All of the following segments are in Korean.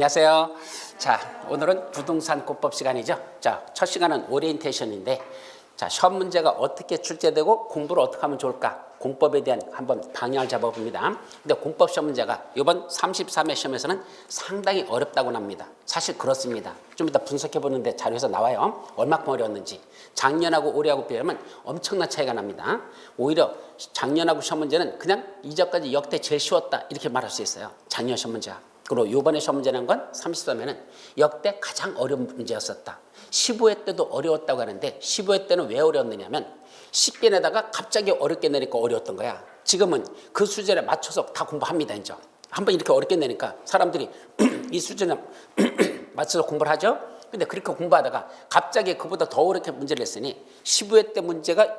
안녕하세요. 자, 오늘은 부동산 공법 시간이죠. 자, 첫 시간은 오리엔테이션인데, 자, 시험 문제가 어떻게 출제되고 공부를 어떻게 하면 좋을까? 공법에 대한 한번 방향을 잡아봅니다. 근데 공법 시험 문제가 이번 33회 시험에서는 상당히 어렵다고 합니다. 사실 그렇습니다. 좀 이따 분석해 보는데 자료에서 나와요. 얼마큼 어려웠는지. 작년하고 올해하고 비교하면 엄청난 차이가 납니다. 오히려 작년하고 시험 문제는 그냥 이전까지 역대 제일 쉬웠다 이렇게 말할 수 있어요. 작년 시험 문제가. 그리고 이번에 시험 문제라는 건 33회는 역대 가장 어려운 문제였었다. 15회 때도 어려웠다고 하는데 15회 때는 왜 어려웠느냐면 쉽게 내다가 갑자기 어렵게 내니까 어려웠던 거야. 지금은 그 수준에 맞춰서 다 공부합니다. 이제 한번 이렇게 어렵게 내니까 사람들이 이 수준에 맞춰서 공부를 하죠. 근데 그렇게 공부하다가 갑자기 그보다 더 어렵게 문제를 냈으니 15회 때 문제가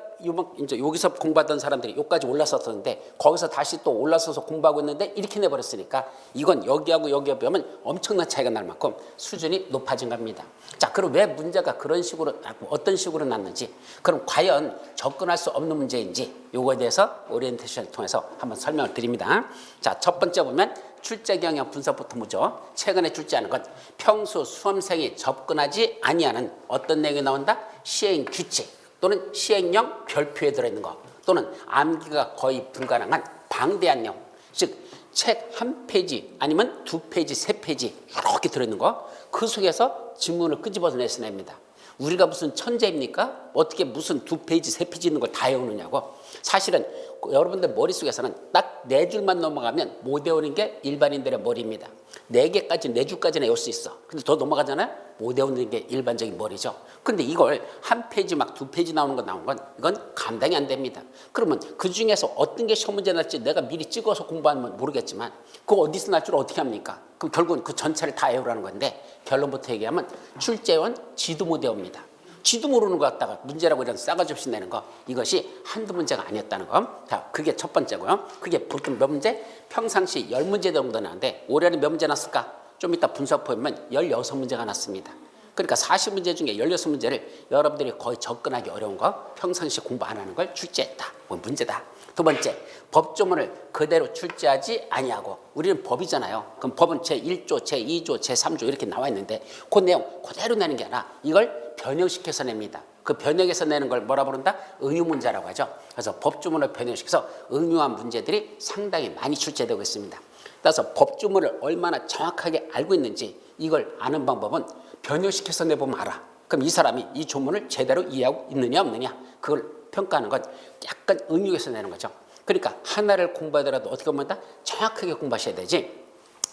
이제 여기서 공부하던 사람들이 여기까지 올라섰었는데 거기서 다시 또 올라서서 공부하고 있는데 이렇게 내버렸으니까 이건 여기하고 여기하고 비하면 엄청난 차이가 날 만큼 수준이 높아진 겁니다. 자, 그럼 왜 문제가 그런 식으로 어떤 식으로 났는지, 그럼 과연 접근할 수 없는 문제인지 요거에 대해서 오리엔테이션을 통해서 한번 설명을 드립니다. 자, 첫 번째 보면 출제 경향 분석부터 보죠. 최근에 출제하는 건 평소 수험생이 접근하지 아니하는 어떤 내용이 나온다? 시행 규칙 또는 시행령 별표에 들어있는 거, 또는 암기가 거의 불가능한 방대한 내용, 즉 책 한 페이지 아니면 두 페이지, 세 페이지 이렇게 들어있는 거, 그 속에서 지문을 끄집어서 내서냅니다. 우리가 무슨 천재입니까? 어떻게 무슨 두 페이지, 세 페이지 있는 걸 다 외우느냐고. 사실은 여러분들 머릿속에서는 딱 네 줄만 넘어가면 못 외우는 게 일반인들의 머리입니다. 네 개까지, 네 줄까지는 외울 수 있어. 근데 더 넘어가잖아요? 못 외우는 게 일반적인 머리죠. 근데 이걸 한 페이지 막 두 페이지 나오는 거 나온 건 이건 감당이 안 됩니다. 그러면 그 중에서 어떤 게 시험 문제 날지 내가 미리 찍어서 공부하면 모르겠지만 그거 어디서 날 줄 어떻게 합니까? 그럼 결국은 그 전체를 다 외우라는 건데, 결론부터 얘기하면 출제원 지도 못 외웁니다. 지도 모르는 거 갖다가 문제라고 이런 싸가지 없이 내는 거, 이것이 한두 문제가 아니었다는 거. 자, 그게 첫 번째고요. 그게 보통 몇 문제? 평상시 10문제 정도 나는데 올해는 몇 문제 났을까? 좀 이따 분석 보면 16문제가 났습니다. 그러니까 40문제 중에 16문제를 여러분들이 거의 접근하기 어려운 거, 평상시 공부 안 하는 걸 출제했다. 뭐 문제다. 두 번째, 법조문을 그대로 출제하지 아니하고, 우리는 법이잖아요. 그럼 법은 제1조, 제2조, 제3조 이렇게 나와 있는데 그 내용 그대로 내는 게 아니라 이걸 변형시켜서 냅니다. 그 변형해서 내는 걸 뭐라 부른다? 응유문제라고 하죠. 그래서 법조문을 변형시켜서 응유한 문제들이 상당히 많이 출제되고 있습니다. 따라서 법조문을 얼마나 정확하게 알고 있는지 이걸 아는 방법은 변형시켜서 내보면 알아. 그럼 이 사람이 이 조문을 제대로 이해하고 있느냐 없느냐, 그걸 평가하는 건 약간 응용해서 내는 거죠. 그러니까 하나를 공부하더라도 어떻게 보면 다 정확하게 공부하셔야 되지,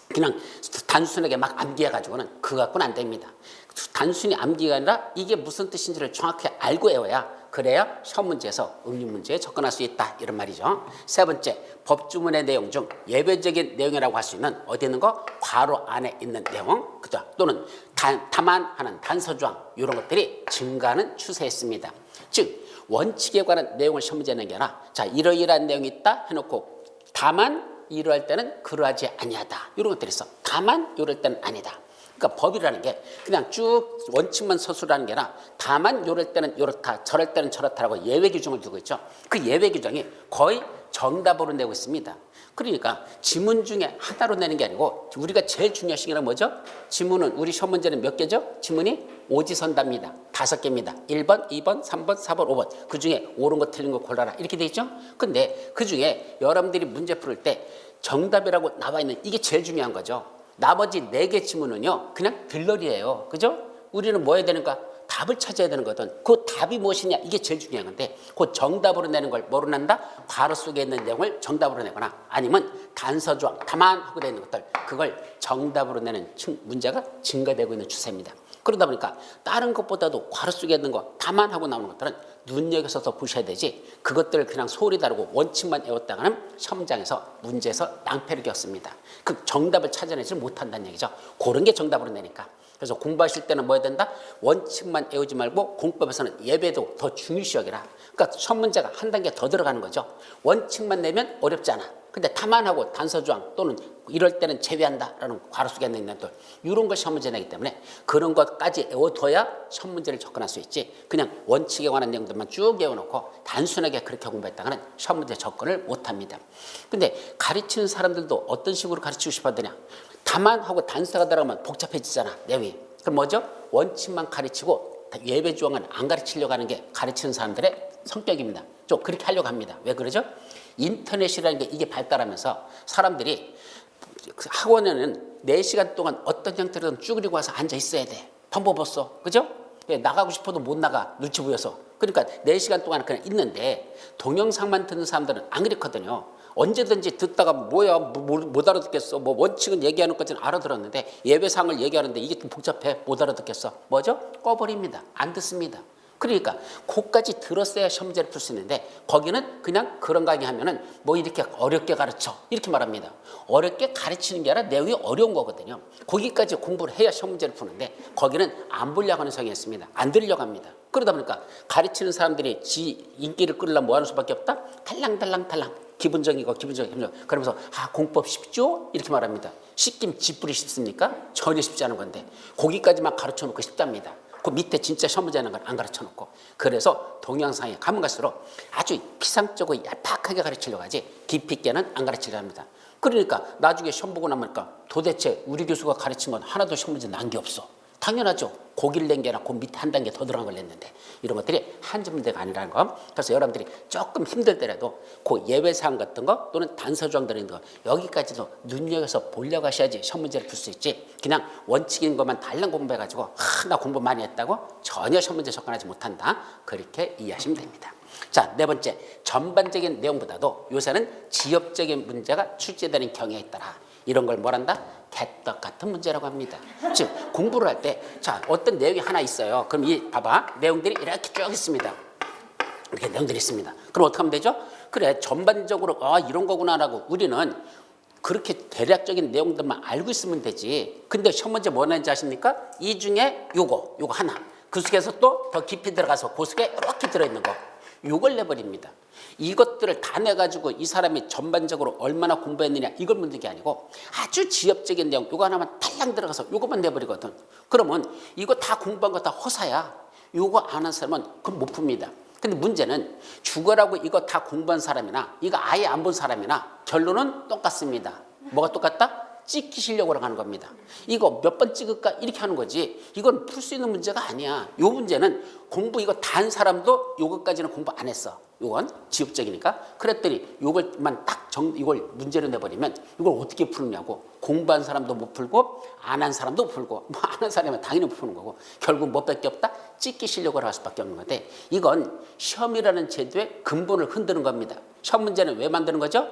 그냥 단순하게 막 암기해가지고는 그거 갖고는 안 됩니다. 단순히 암기가 아니라 이게 무슨 뜻인지를 정확히 알고 외워야, 그래야 시험 문제에서 응용 문제에 접근할 수 있다, 이런 말이죠. 세 번째, 법주문의 내용 중 예외적인 내용이라고 할 수 있는 어디 있는 거? 괄호 안에 있는 내용, 그죠? 또는 다만하는 단서조항, 이런 것들이 증가하는 추세였습니다. 즉 원칙에 관한 내용을 시험 문제 내는 게 아니라, 자, 이러이러한 내용이 있다 해놓고 다만 이러할 때는 그러하지 아니하다, 이런 것들이 있어. 다만 이럴 때는 아니다. 그러니까 법이라는 게 그냥 쭉 원칙만 서술하는 게 아니라 다만 이럴 때는 이렇다, 저럴 때는 저렇다라고 예외 규정을 두고 있죠. 그 예외 규정이 거의 정답으로 내고 있습니다. 그러니까 지문 중에 하나로 내는 게 아니고, 우리가 제일 중요한 시기는 뭐죠? 지문은 우리 시험 문제는 몇 개죠? 지문이 오지선답니다. 5개입니다. 1번, 2번, 3번, 4번, 5번. 그중에 옳은 거 틀린 거 골라라, 이렇게 돼 있죠. 근데 그중에 여러분들이 문제 풀 때 정답이라고 나와 있는 이게 제일 중요한 거죠. 나머지 4개 지문은요 그냥 들러리예요. 그죠? 우리는 뭐 해야 되는가? 답을 찾아야 되는 거든. 그 답이 무엇이냐, 이게 제일 중요한 건데, 그 정답으로 내는 걸 뭐로 낸다? 괄호 속에 있는 내용을 정답으로 내거나 아니면 단서조항, 다만 하고 되는 것들, 그걸 정답으로 내는 문제가 증가되고 있는 추세입니다. 그러다 보니까 다른 것보다도 괄호 속에 있는 거 다만 하고 나오는 것들은 눈여겨서 더 보셔야 되지, 그것들을 그냥 소리 다르고 원칙만 외웠다가는 시험장에서 문제에서 낭패를 겪습니다. 그 정답을 찾아내지 못한다는 얘기죠. 그런 게 정답으로 내니까. 그래서 공부하실 때는 뭐 해야 된다? 원칙만 외우지 말고 공법에서는 예배도 더 중요시 여기라. 그러니까 시험 문제가 한 단계 더 들어가는 거죠. 원칙만 내면 어렵지 않아. 근데 다만하고 단서조항 또는 이럴 때는 제외한다라는 괄호 속에 있는 것들, 이런 걸 시험 문제 내기 때문에 그런 것까지 외워둬야 시험 문제를 접근할 수 있지, 그냥 원칙에 관한 내용들만 쭉 외워놓고 단순하게 그렇게 공부했다가는 시험 문제 접근을 못합니다. 근데 가르치는 사람들도 어떤 식으로 가르치고 싶어하느냐, 다만 하고 단서가 들어가면 복잡해지잖아, 내용이. 그럼 뭐죠? 원칙만 가르치고 예외 조항은 안 가르치려고 하는 게 가르치는 사람들의 성격입니다. 좀 그렇게 하려고 합니다. 왜 그러죠? 인터넷이라는 게 이게 발달하면서 사람들이 학원에는 4시간 동안 어떤 형태로든 쭈그리고 와서 앉아 있어야 돼. 방법 없어. 그죠? 나가고 싶어도 못 나가. 눈치 보여서. 그러니까 4시간 동안 그냥 있는데 동영상만 듣는 사람들은 안 그렇거든요. 언제든지 듣다가 뭐야 못 알아듣겠어. 뭐 원칙은 얘기하는 것까지는 알아들었는데 예외사항을 얘기하는데 이게 좀 복잡해. 못 알아듣겠어. 뭐죠? 꺼버립니다. 안 듣습니다. 그러니까 그까지 들었어야 시험 문제를 풀 수 있는데 거기는 그냥 그런 강의 하면은 뭐 이렇게 어렵게 가르쳐 이렇게 말합니다. 어렵게 가르치는 게 아니라 내용이 어려운 거거든요. 거기까지 공부를 해야 시험 문제를 푸는데 거기는 안 보려고 하는 성향이 있습니다. 안 들으려고 합니다. 그러다 보니까 가르치는 사람들이 지 인기를 끌려면 뭐 하는 수밖에 없다? 달랑달랑 기본적이고 그러면서 공법 쉽죠? 이렇게 말합니다. 쉽긴 지뿔이 쉽습니까? 전혀 쉽지 않은 건데 거기까지만 가르쳐 놓고 쉽답니다. 그 밑에 진짜 시험 문제는 걸 안 가르쳐 놓고 그래서 동영상에 가면 갈수록 아주 피상적으로 얄팍하게 가르치려고 하지 깊이 있게는 안 가르치려 합니다. 그러니까 나중에 시험 보고 나니까 도대체 우리 교수가 가르친 건 하나도 시험 문제 난 게 없어. 당연하죠. 고기를 낸 게 아니라 그 밑에 한 단계 더 들어간 걸 냈는데 이런 것들이 한두 문제가 아니라는 거. 그래서 여러분들이 조금 힘들더라도 그 예외사항 같은 거 또는 단서조항 들어있는 거 여기까지도 눈여겨서 보려고 하셔야지 시험 문제를 풀 수 있지. 그냥 원칙인 것만 달랑 공부해가지고 나 공부 많이 했다고 전혀 시험 문제 접근하지 못한다. 그렇게 이해하시면 됩니다. 자, 4번째, 전반적인 내용보다도 요새는 지엽적인 문제가 출제되는 경향이 있더라. 이런 걸 뭐란다? 개떡 같은 문제라고 합니다. 즉 공부를 할 때 자 어떤 내용이 하나 있어요. 그럼 이 봐봐 내용들이 이렇게 쭉 있습니다. 이렇게 내용들이 있습니다. 그럼 어떻게 하면 되죠? 그래 전반적으로 이런 거구나라고 우리는 그렇게 대략적인 내용들만 알고 있으면 되지. 근데 시험 문제 뭐 나는지 아십니까? 이 중에 요거 하나 그 속에서 또 더 깊이 들어가서 그 속에 이렇게 들어있는 거 요걸 내버립니다. 이것들을 다 내가지고 이 사람이 전반적으로 얼마나 공부했느냐 이걸 묻는 게 아니고 아주 지엽적인 내용 요거 하나만 탈랑 들어가서 요거만 내버리거든. 그러면 이거 다 공부한 거 다 허사야. 요거 안 한 사람은 그건 못 풉니다. 근데 문제는 죽어라고 이거 다 공부한 사람이나 이거 아예 안 본 사람이나 결론은 똑같습니다. 뭐가 똑같다? 찍히시려고 하는 겁니다. 이거 몇 번 찍을까 이렇게 하는 거지 이건 풀 수 있는 문제가 아니야. 요 문제는 공부 이거 다 한 사람도 요것까지는 공부 안 했어. 요건 지엽적이니까 그랬더니 요걸만 딱 이걸 문제로 내버리면 이걸 어떻게 푸느냐고. 공부한 사람도 못 풀고 안 한 사람도 못 풀고 뭐 안 한 사람은 당연히 못 푸는 거고 결국 뭐밖에 없다? 찍히시려고 할 수밖에 없는 건데 이건 시험이라는 제도의 근본을 흔드는 겁니다. 시험 문제는 왜 만드는 거죠?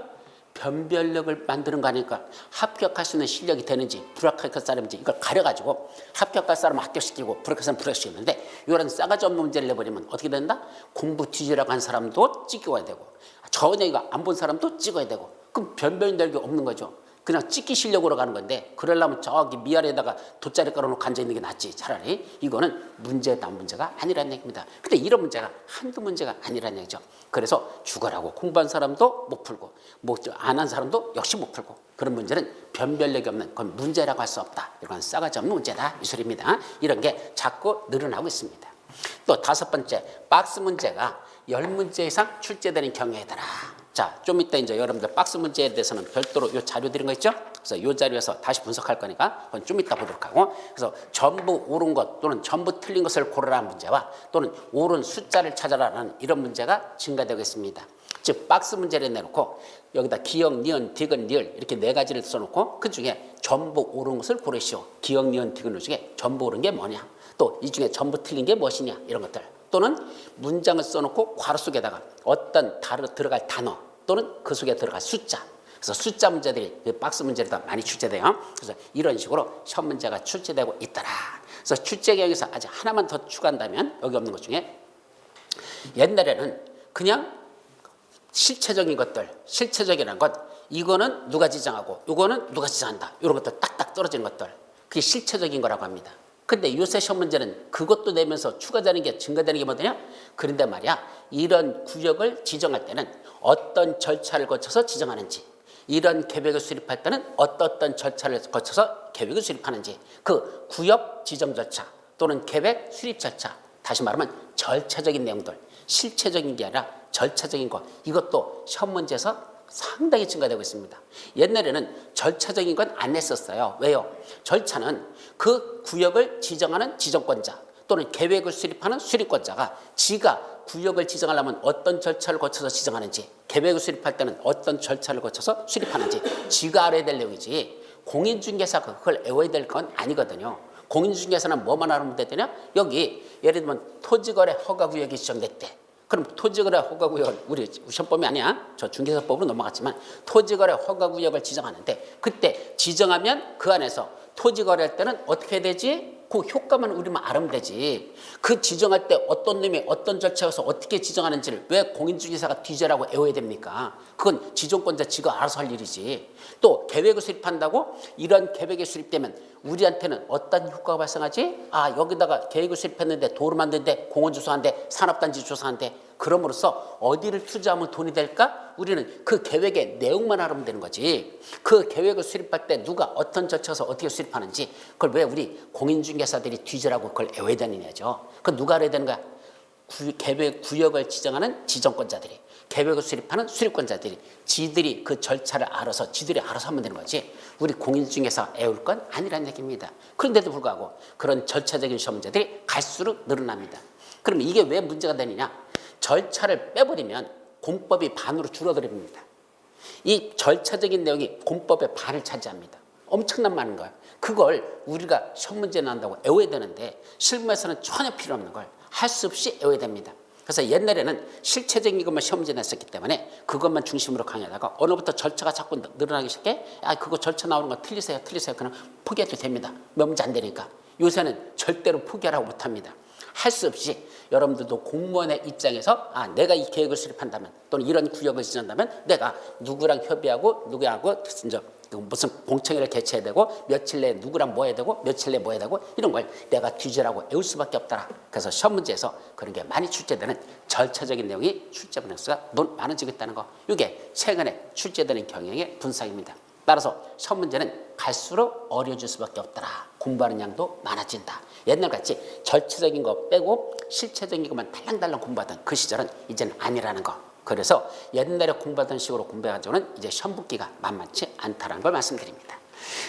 변별력을 만드는 거 아닐까. 합격할 수 있는 실력이 되는지 불합격할 사람인지 이걸 가려가지고 합격할 사람은 합격시키고 불합격할 사람은 불합격시키는데 이런 싸가지 없는 문제를 내버리면 어떻게 된다? 공부 뒤지라고 한 사람도 찍어야 되고 전혀 이거 안 본 사람도 찍어야 되고 그럼 변별력이 없는 거죠. 그냥 찍히시려고 가는 건데 그러려면 저기 미아래에다가 돗자리 깔아놓고 앉아있는 게 낫지. 차라리 이거는 문제다 문제가 아니라는 얘기입니다. 근데 이런 문제가 한두 문제가 아니라는 얘기죠. 그래서 죽어라고 공부한 사람도 못 풀고 뭐 안 한 사람도 역시 못 풀고 그런 문제는 변별력이 없는 그건 문제라고 할 수 없다. 이건 싸가지 없는 문제다 이 소리입니다. 이런 게 자꾸 늘어나고 있습니다. 또 5번째 박스 문제가 10문제 이상 출제되는 경우에더라. 자, 좀 이따 이제 여러분들 박스 문제에 대해서는 별도로 요 자료 드린 거 있죠? 그래서 요 자료에서 다시 분석할 거니까 그건 좀 이따 보도록 하고 그래서 전부 옳은 것 또는 전부 틀린 것을 고르라는 문제와 또는 옳은 숫자를 찾아라는 이런 문제가 증가되겠습니다. 즉 박스 문제를 내놓고 여기다 기역, 니은, 디귿, 리을 이렇게 4가지를 써놓고 그 중에 전부 옳은 것을 고르시오. 기역, 니은, 디귿 중에 전부 옳은 게 뭐냐 또 이 중에 전부 틀린 게 무엇이냐 이런 것들 또는 문장을 써놓고 괄호 속에다가 어떤 들어갈 단어 또는 그 속에 들어갈 숫자 그래서 숫자 문제들이 박스 문제로 많이 출제돼요. 그래서 이런 식으로 시험 문제가 출제되고 있더라. 그래서 출제 경향에서 아직 하나만 더 추가한다면 여기 없는 것 중에 옛날에는 그냥 실체적인 것들 실체적이라는 것 이거는 누가 지정하고 이거는 누가 지정한다 이런 것들 딱딱 떨어지는 것들 그게 실체적인 거라고 합니다. 근데 요새 시험 문제는 그것도 내면서 추가되는 게 증가되는 게 뭐냐? 그런데 말이야 이런 구역을 지정할 때는 어떤 절차를 거쳐서 지정하는지 이런 계획을 수립할 때는 어떤 절차를 거쳐서 계획을 수립하는지 그 구역 지정 절차 또는 계획 수립 절차 다시 말하면 절차적인 내용들 실체적인 게 아니라 절차적인 것 이것도 시험 문제에서 상당히 증가되고 있습니다. 옛날에는 절차적인 건 안 냈었어요. 왜요? 절차는 그 구역을 지정하는 지정권자 또는 계획을 수립하는 수립권자가 지가 구역을 지정하려면 어떤 절차를 거쳐서 지정하는지, 계획을 수립할 때는 어떤 절차를 거쳐서 수립하는지 지가 알아야 될 내용이지, 공인중개사가 그걸 외워야 될 건 아니거든요. 공인중개사는 뭐만 알면 되냐? 여기 예를 들면 토지거래 허가구역이 지정됐대. 그럼 토지거래 허가구역을 우리 시험법이 아니야. 저 중개사법으로 넘어갔지만 토지거래 허가구역을 지정하는데, 그때 지정하면 그 안에서 토지거래할 때는 어떻게 해야 되지? 그 효과만 우리만 알면 되지. 그 지정할 때 어떤 놈이 어떤 절차에서 어떻게 지정하는지를 왜 공인중개사가 뒤져라고 외워야 됩니까? 그건 지정권자 지가 알아서 할 일이지. 또 계획을 수립한다고 이런 계획이 수립되면 우리한테는 어떤 효과가 발생하지? 아, 여기다가 계획을 수립했는데 도로 만드는데 공원 조성한데 산업단지 조성한데, 그럼으로써 어디를 투자하면 돈이 될까? 우리는 그 계획의 내용만 알면 되는 거지. 그 계획을 수립할 때 누가 어떤 절차에서 어떻게 수립하는지 그걸 왜 우리 공인중개사들이 뒤져라고 그걸 외워야 되느냐죠. 그건 누가 알아야 되는 거야? 계획 구역을 지정하는 지정권자들이, 계획을 수립하는 수립권자들이 지들이 그 절차를 알아서 지들이 알아서 하면 되는 거지, 우리 공인중개사 애울 건 아니라는 얘기입니다. 그런데도 불구하고 그런 절차적인 시험 문제들이 갈수록 늘어납니다. 그럼 이게 왜 문제가 되느냐? 절차를 빼버리면 공법이 반으로 줄어들입니다. 이 절차적인 내용이 공법의 반을 차지합니다. 엄청난 많은 거예요. 그걸 우리가 시험 문제 난다고 외워야 되는데 실무에서는 전혀 필요 없는 걸 할 수 없이 외워야 됩니다. 그래서 옛날에는 실체적인 것만 시험 문제 냈었기 때문에 그것만 중심으로 강의하다가 어느부터 절차가 자꾸 늘어나기 시작해. 아, 그거 절차 나오는 거 틀리세요. 그냥 포기해도 됩니다. 몇 문제 안 되니까. 요새는 절대로 포기하라고 못합니다. 할 수 없이 여러분들도 공무원의 입장에서 내가 이 계획을 수립한다면 또는 이런 구역을 지정한다면 내가 누구랑 협의하고 누구하고 이제 무슨 공청회를 개최해야 되고 며칠 내에 누구랑 뭐 해야 되고 며칠 내에 뭐 해야 되고 이런 걸 내가 뒤지라고 외울 수밖에 없더라. 그래서 시험 문제에서 그런 게 많이 출제되는 절차적인 내용이 출제 분야수가 많아지고 있다는 거. 이게 최근에 출제되는 경향의 분석입니다. 따라서 시험 문제는 갈수록 어려워질 수밖에 없더라. 공부하는 양도 많아진다. 옛날같이 절차적인 거 빼고 실체적인 것만 달랑달랑 공부하던 그 시절은 이제는 아니라는 거. 그래서 옛날에 공부하던 식으로 공부해가지고는 이제 시험 붙기가 만만치 않다는 걸 말씀드립니다.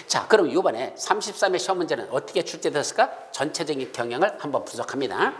자, 그럼 이번에 33회 시험 문제는 어떻게 출제됐을까? 전체적인 경향을 한번 분석합니다.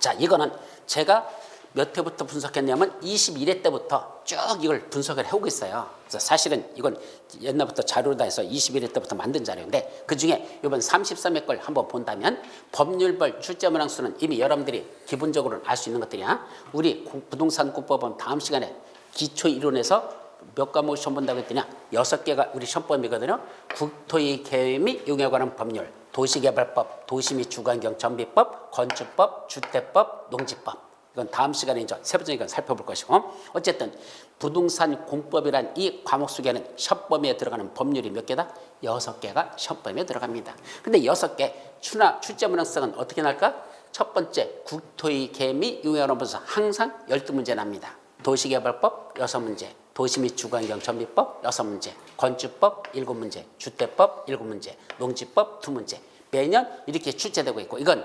자, 이거는 제가 몇 회부터 분석했냐면 21회 때부터 쭉 이걸 분석을 해오고 있어요. 그래서 사실은 이건 옛날부터 자료로 다 해서 21회 때부터 만든 자료인데, 그중에 이번 33회 걸 한번 본다면 법률벌 출제 문항 수는 이미 여러분들이 기본적으로 알 수 있는 것들이야. 우리 부동산권법은 다음 시간에 기초 이론에서 몇 과목을 시험 본다고 했더냐? 6개가 우리 시험법이거든요. 국토의 계획 및 용역에 관한 법률, 도시개발법, 도시 및 주거환경 정비법, 건축법, 주택법, 농지법. 이건 다음 시간에 이제 세부적인 건 살펴볼 것이고, 어쨌든 부동산 공법이란 이 과목 속에는 시험범위에 들어가는 법률이 몇 개다? 6개가 시험범위에 들어갑니다. 근데 6개 출제 문항성은 어떻게 날까? 첫 번째 국토의 계획 및 용역에 관한 법에서 항상 12문제 납니다. 도시개발법 6문제, 도시 및 주거환경 정비법 6문제, 건축법 7문제, 주택법 7문제, 농지법 2문제. 매년 이렇게 출제되고 있고, 이건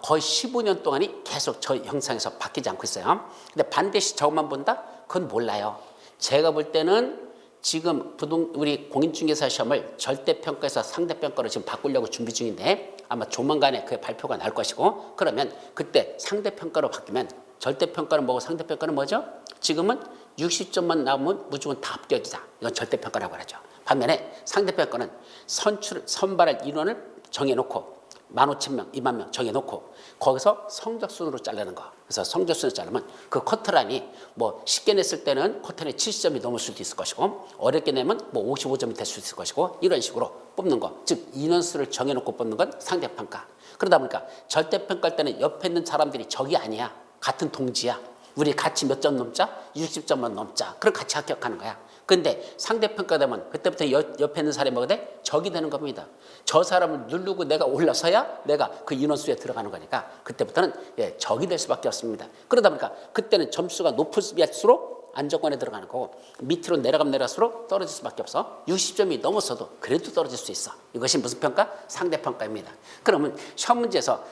거의 15년 동안이 계속 저 형상에서 바뀌지 않고 있어요. 근데 반드시 저것만 본다? 그건 몰라요. 제가 볼 때는 지금 우리 공인중개사 시험을 절대평가에서 상대평가로 지금 바꾸려고 준비 중인데, 아마 조만간에 그 발표가 날 것이고, 그러면 그때 상대평가로 바뀌면 절대평가는 뭐고 상대평가는 뭐죠? 지금은 60점만 나오면 무조건 다 합격이다. 이건 절대평가라고 하죠. 반면에 상대평가는 선발할 인원을 정해놓고 15,000명, 20,000명 정해놓고 거기서 성적순으로 자르는 거. 그래서 성적순으로 자르면 그 커트라인이 뭐 쉽게 냈을 때는 커트라인이 70점이 넘을 수도 있을 것이고, 어렵게 내면 뭐 55점이 될 수 있을 것이고, 이런 식으로 뽑는 거. 즉 인원수를 정해놓고 뽑는 건 상대평가. 그러다 보니까 절대평가할 때는 옆에 있는 사람들이 적이 아니야. 같은 동지야. 우리 같이 몇 점 넘자? 60점만 넘자. 그럼 같이 합격하는 거야. 근데 상대평가 되면 그때부터 옆에 있는 사람이 뭐가 돼? 적이 되는 겁니다. 저 사람을 누르고 내가 올라서야 내가 그 인원수에 들어가는 거니까 그때부터는 적이 될 수밖에 없습니다. 그러다 보니까 그때는 점수가 높을수록 안정권에 들어가는 거고 밑으로 내려가면 내려갈수록 떨어질 수밖에 없어. 60점이 넘었어도 그래도 떨어질 수 있어. 이것이 무슨 평가? 상대평가입니다. 그러면 시험 문제에서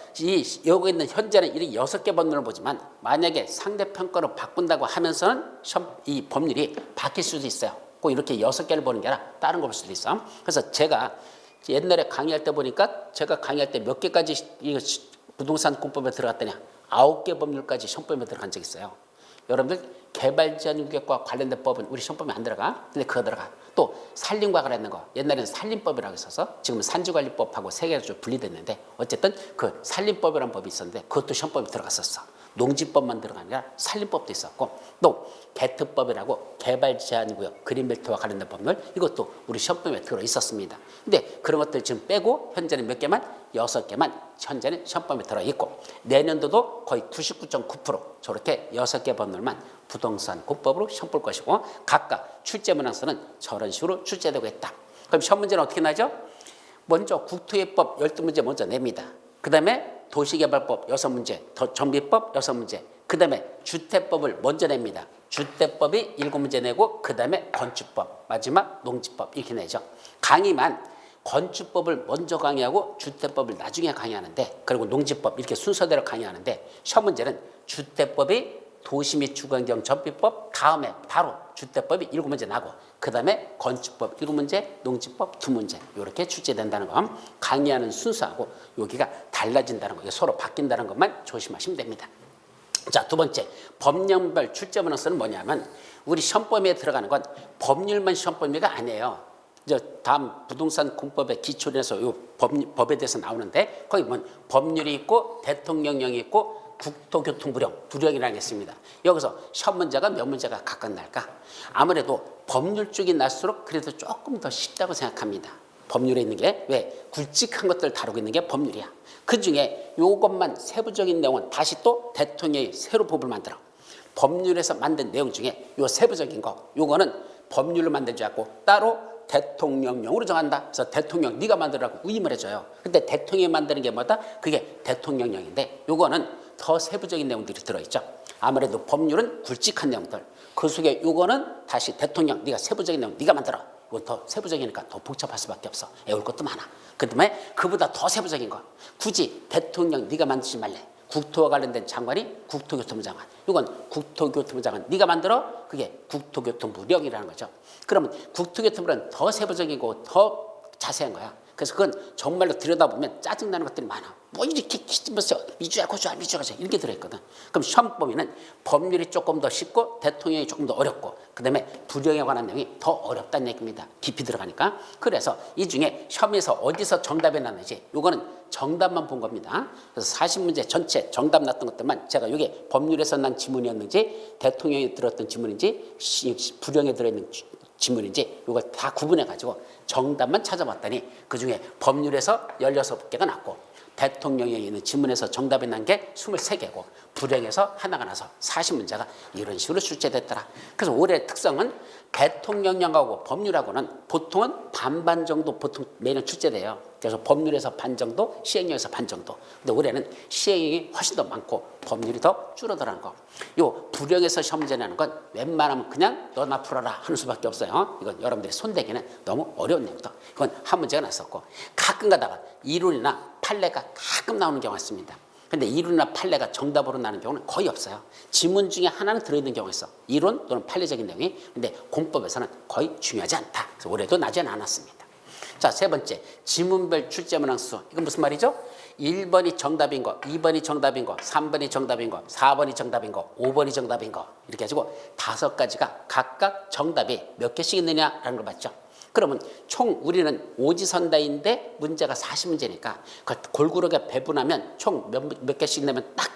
여기 있는 현재는 이렇게 6개 법률을 보지만 만약에 상대평가로 바꾼다고 하면서는 이 법률이 바뀔 수도 있어요. 꼭 이렇게 6개를 보는 게 아니라 다른 거 볼 수도 있어. 그래서 제가 옛날에 강의할 때 보니까 제가 강의할 때 몇 개까지 부동산 공법에 들어갔더냐 9개 법률까지 시험법에 들어간 적이 있어요. 여러분들 개발제한유격과 관련된 법은 우리 시험법에 안 들어가. 근데 그거 들어가. 또 산림과 관련된 거 옛날에는 산림법이라고 있어서 지금은 산지관리법하고 세 개가 좀 분리됐는데 어쨌든 그 산림법이라는 법이 있었는데 그것도 시험법에 들어갔었어. 농지법만 들어간 게 아니라 산림법도 있었고 또 개특법이라고 개발제한구역 그린벨트와 관련된 법률 이것도 우리 시험법에 들어 있었습니다. 근데 그런 것들 지금 빼고 현재는 몇 개만? 6개만 현재는 시험법에 들어있고 내년도도 거의 99.9% 저렇게 6개 법률만 부동산 공법으로 시험 볼 것이고 각각 출제 문항수는 저런 식으로 출제되고 있다. 그럼 시험 문제는 어떻게 나죠? 먼저 국토의법 12문제 먼저 냅니다. 그 다음에 도시개발법 6문제, 정비법 6문제, 그 다음에 주택법을 먼저 냅니다. 주택법이 7문제 내고 그 다음에 건축법, 마지막 농지법 이렇게 내죠. 강의만 건축법을 먼저 강의하고 주택법을 나중에 강의하는데 그리고 농지법 이렇게 순서대로 강의하는데 시험 문제는 주택법이 도시 및 주거환경 정비법 다음에 바로 주택법이 7문제 나고 그 다음에 건축법 7문제, 농지법 2문제 이렇게 출제된다는 거 강의하는 순서하고 여기가 달라진다는 거 서로 바뀐다는 것만 조심하시면 됩니다. 자, 두 번째 법령별 출제 문항수는 뭐냐면 우리 시험범위에 들어가는 건 법률만 시험범위가 아니에요. 이제 다음 부동산 공법의 기초에서 이 법에 대해서 나오는데 거기 보면 법률이 있고 대통령령이 있고 국토교통부령이라는 게 있습니다. 여기서 시험 문제가 몇 문제가 각각 날까? 아무래도 법률 쪽이 날수록 그래도 조금 더 쉽다고 생각합니다. 법률에 있는 게 왜? 굵직한 것들을 다루고 있는 게 법률이야. 그중에 이것만 세부적인 내용은 다시 또 대통령이 새로 법을 만들어. 법률에서 만든 내용 중에 이 세부적인 거 요거는 법률로 만들지 않고 따로 대통령령으로 정한다. 그래서 대통령 네가 만들라고 위임을 해줘요. 근데 대통령이 만드는 게 뭐다? 그게 대통령령인데 요거는 더 세부적인 내용들이 들어있죠. 아무래도 법률은 굵직한 내용들. 그 속에 요거는 다시 대통령 네가 세부적인 내용 네가 만들어. 이건 더 세부적이니까 더 복잡할 수밖에 없어. 외울 것도 많아. 그다음에 그보다 더 세부적인 거. 굳이 대통령 네가 만들지 말래. 국토와 관련된 장관이 국토교통부 장관. 이건 국토교통부 장관 네가 만들어. 그게 국토교통부령이라는 거죠. 그러면 국토교통부는 더 세부적이고 더 자세한 거야. 그래서 그건 정말로 들여다보면 짜증나는 것들이 많아. 뭐 이렇게 키집어서 미주야 고주야 이렇게 들어있거든. 그럼 시험 범위는 법률이 조금 더 쉽고 대통령이 조금 더 어렵고 그다음에 부령에 관한 내용이 더 어렵다는 얘기입니다. 깊이 들어가니까. 그래서 이 중에 시험에서 어디서 정답이 났는지 이거는 정답만 본 겁니다. 그래서 40문제 전체 정답 났던 것들만 제가 이게 법률에서 난 지문이었는지 대통령이 들었던 지문인지 부령에 들어있는 지문인지 이걸 다 구분해가지고 정답만 찾아봤더니 그중에 법률에서 16개가 났고 대통령에 있는 지문에서 정답이 난 게 23개고 불행에서 하나가 나서 40문제가 이런 식으로 출제됐더라. 그래서 올해 특성은 대통령령하고 법률하고는 보통은 반반 정도 보통 매년 출제돼요. 그래서 법률에서 반 정도, 시행령에서 반 정도. 근데 올해는 시행령이 훨씬 더 많고 법률이 더 줄어들어가는 거. 요 불행에서 시험 문제 내는 건 웬만하면 그냥 너나 풀어라 하는 수밖에 없어요. 이건 여러분들이 손대기는 너무 어려운 내용이다. 이건 한 문제가 났었고 가끔 가다가 이론이나 판례가 가끔 나오는 경우가 있습니다. 근데 이론이나 판례가 정답으로 나는 경우는 거의 없어요. 지문 중에 하나는 들어있는 경우가 있어. 이론 또는 판례적인 내용이. 근데 공법에서는 거의 중요하지 않다. 그래서 올해도 나지는 않았습니다. 자, 세 번째 지문별 출제 문항수. 이건 무슨 말이죠? 1번이 정답인 거, 2번이 정답인 거, 3번이 정답인 거, 4번이 정답인 거, 5번이 정답인 거 이렇게 해가지고 5가지가 각각 정답이 몇 개씩 있느냐라는 걸 봤죠. 그러면 총 우리는 오지선다인데 문제가 40문제니까 그걸 골고루게 배분하면 총 몇 개씩 내면 딱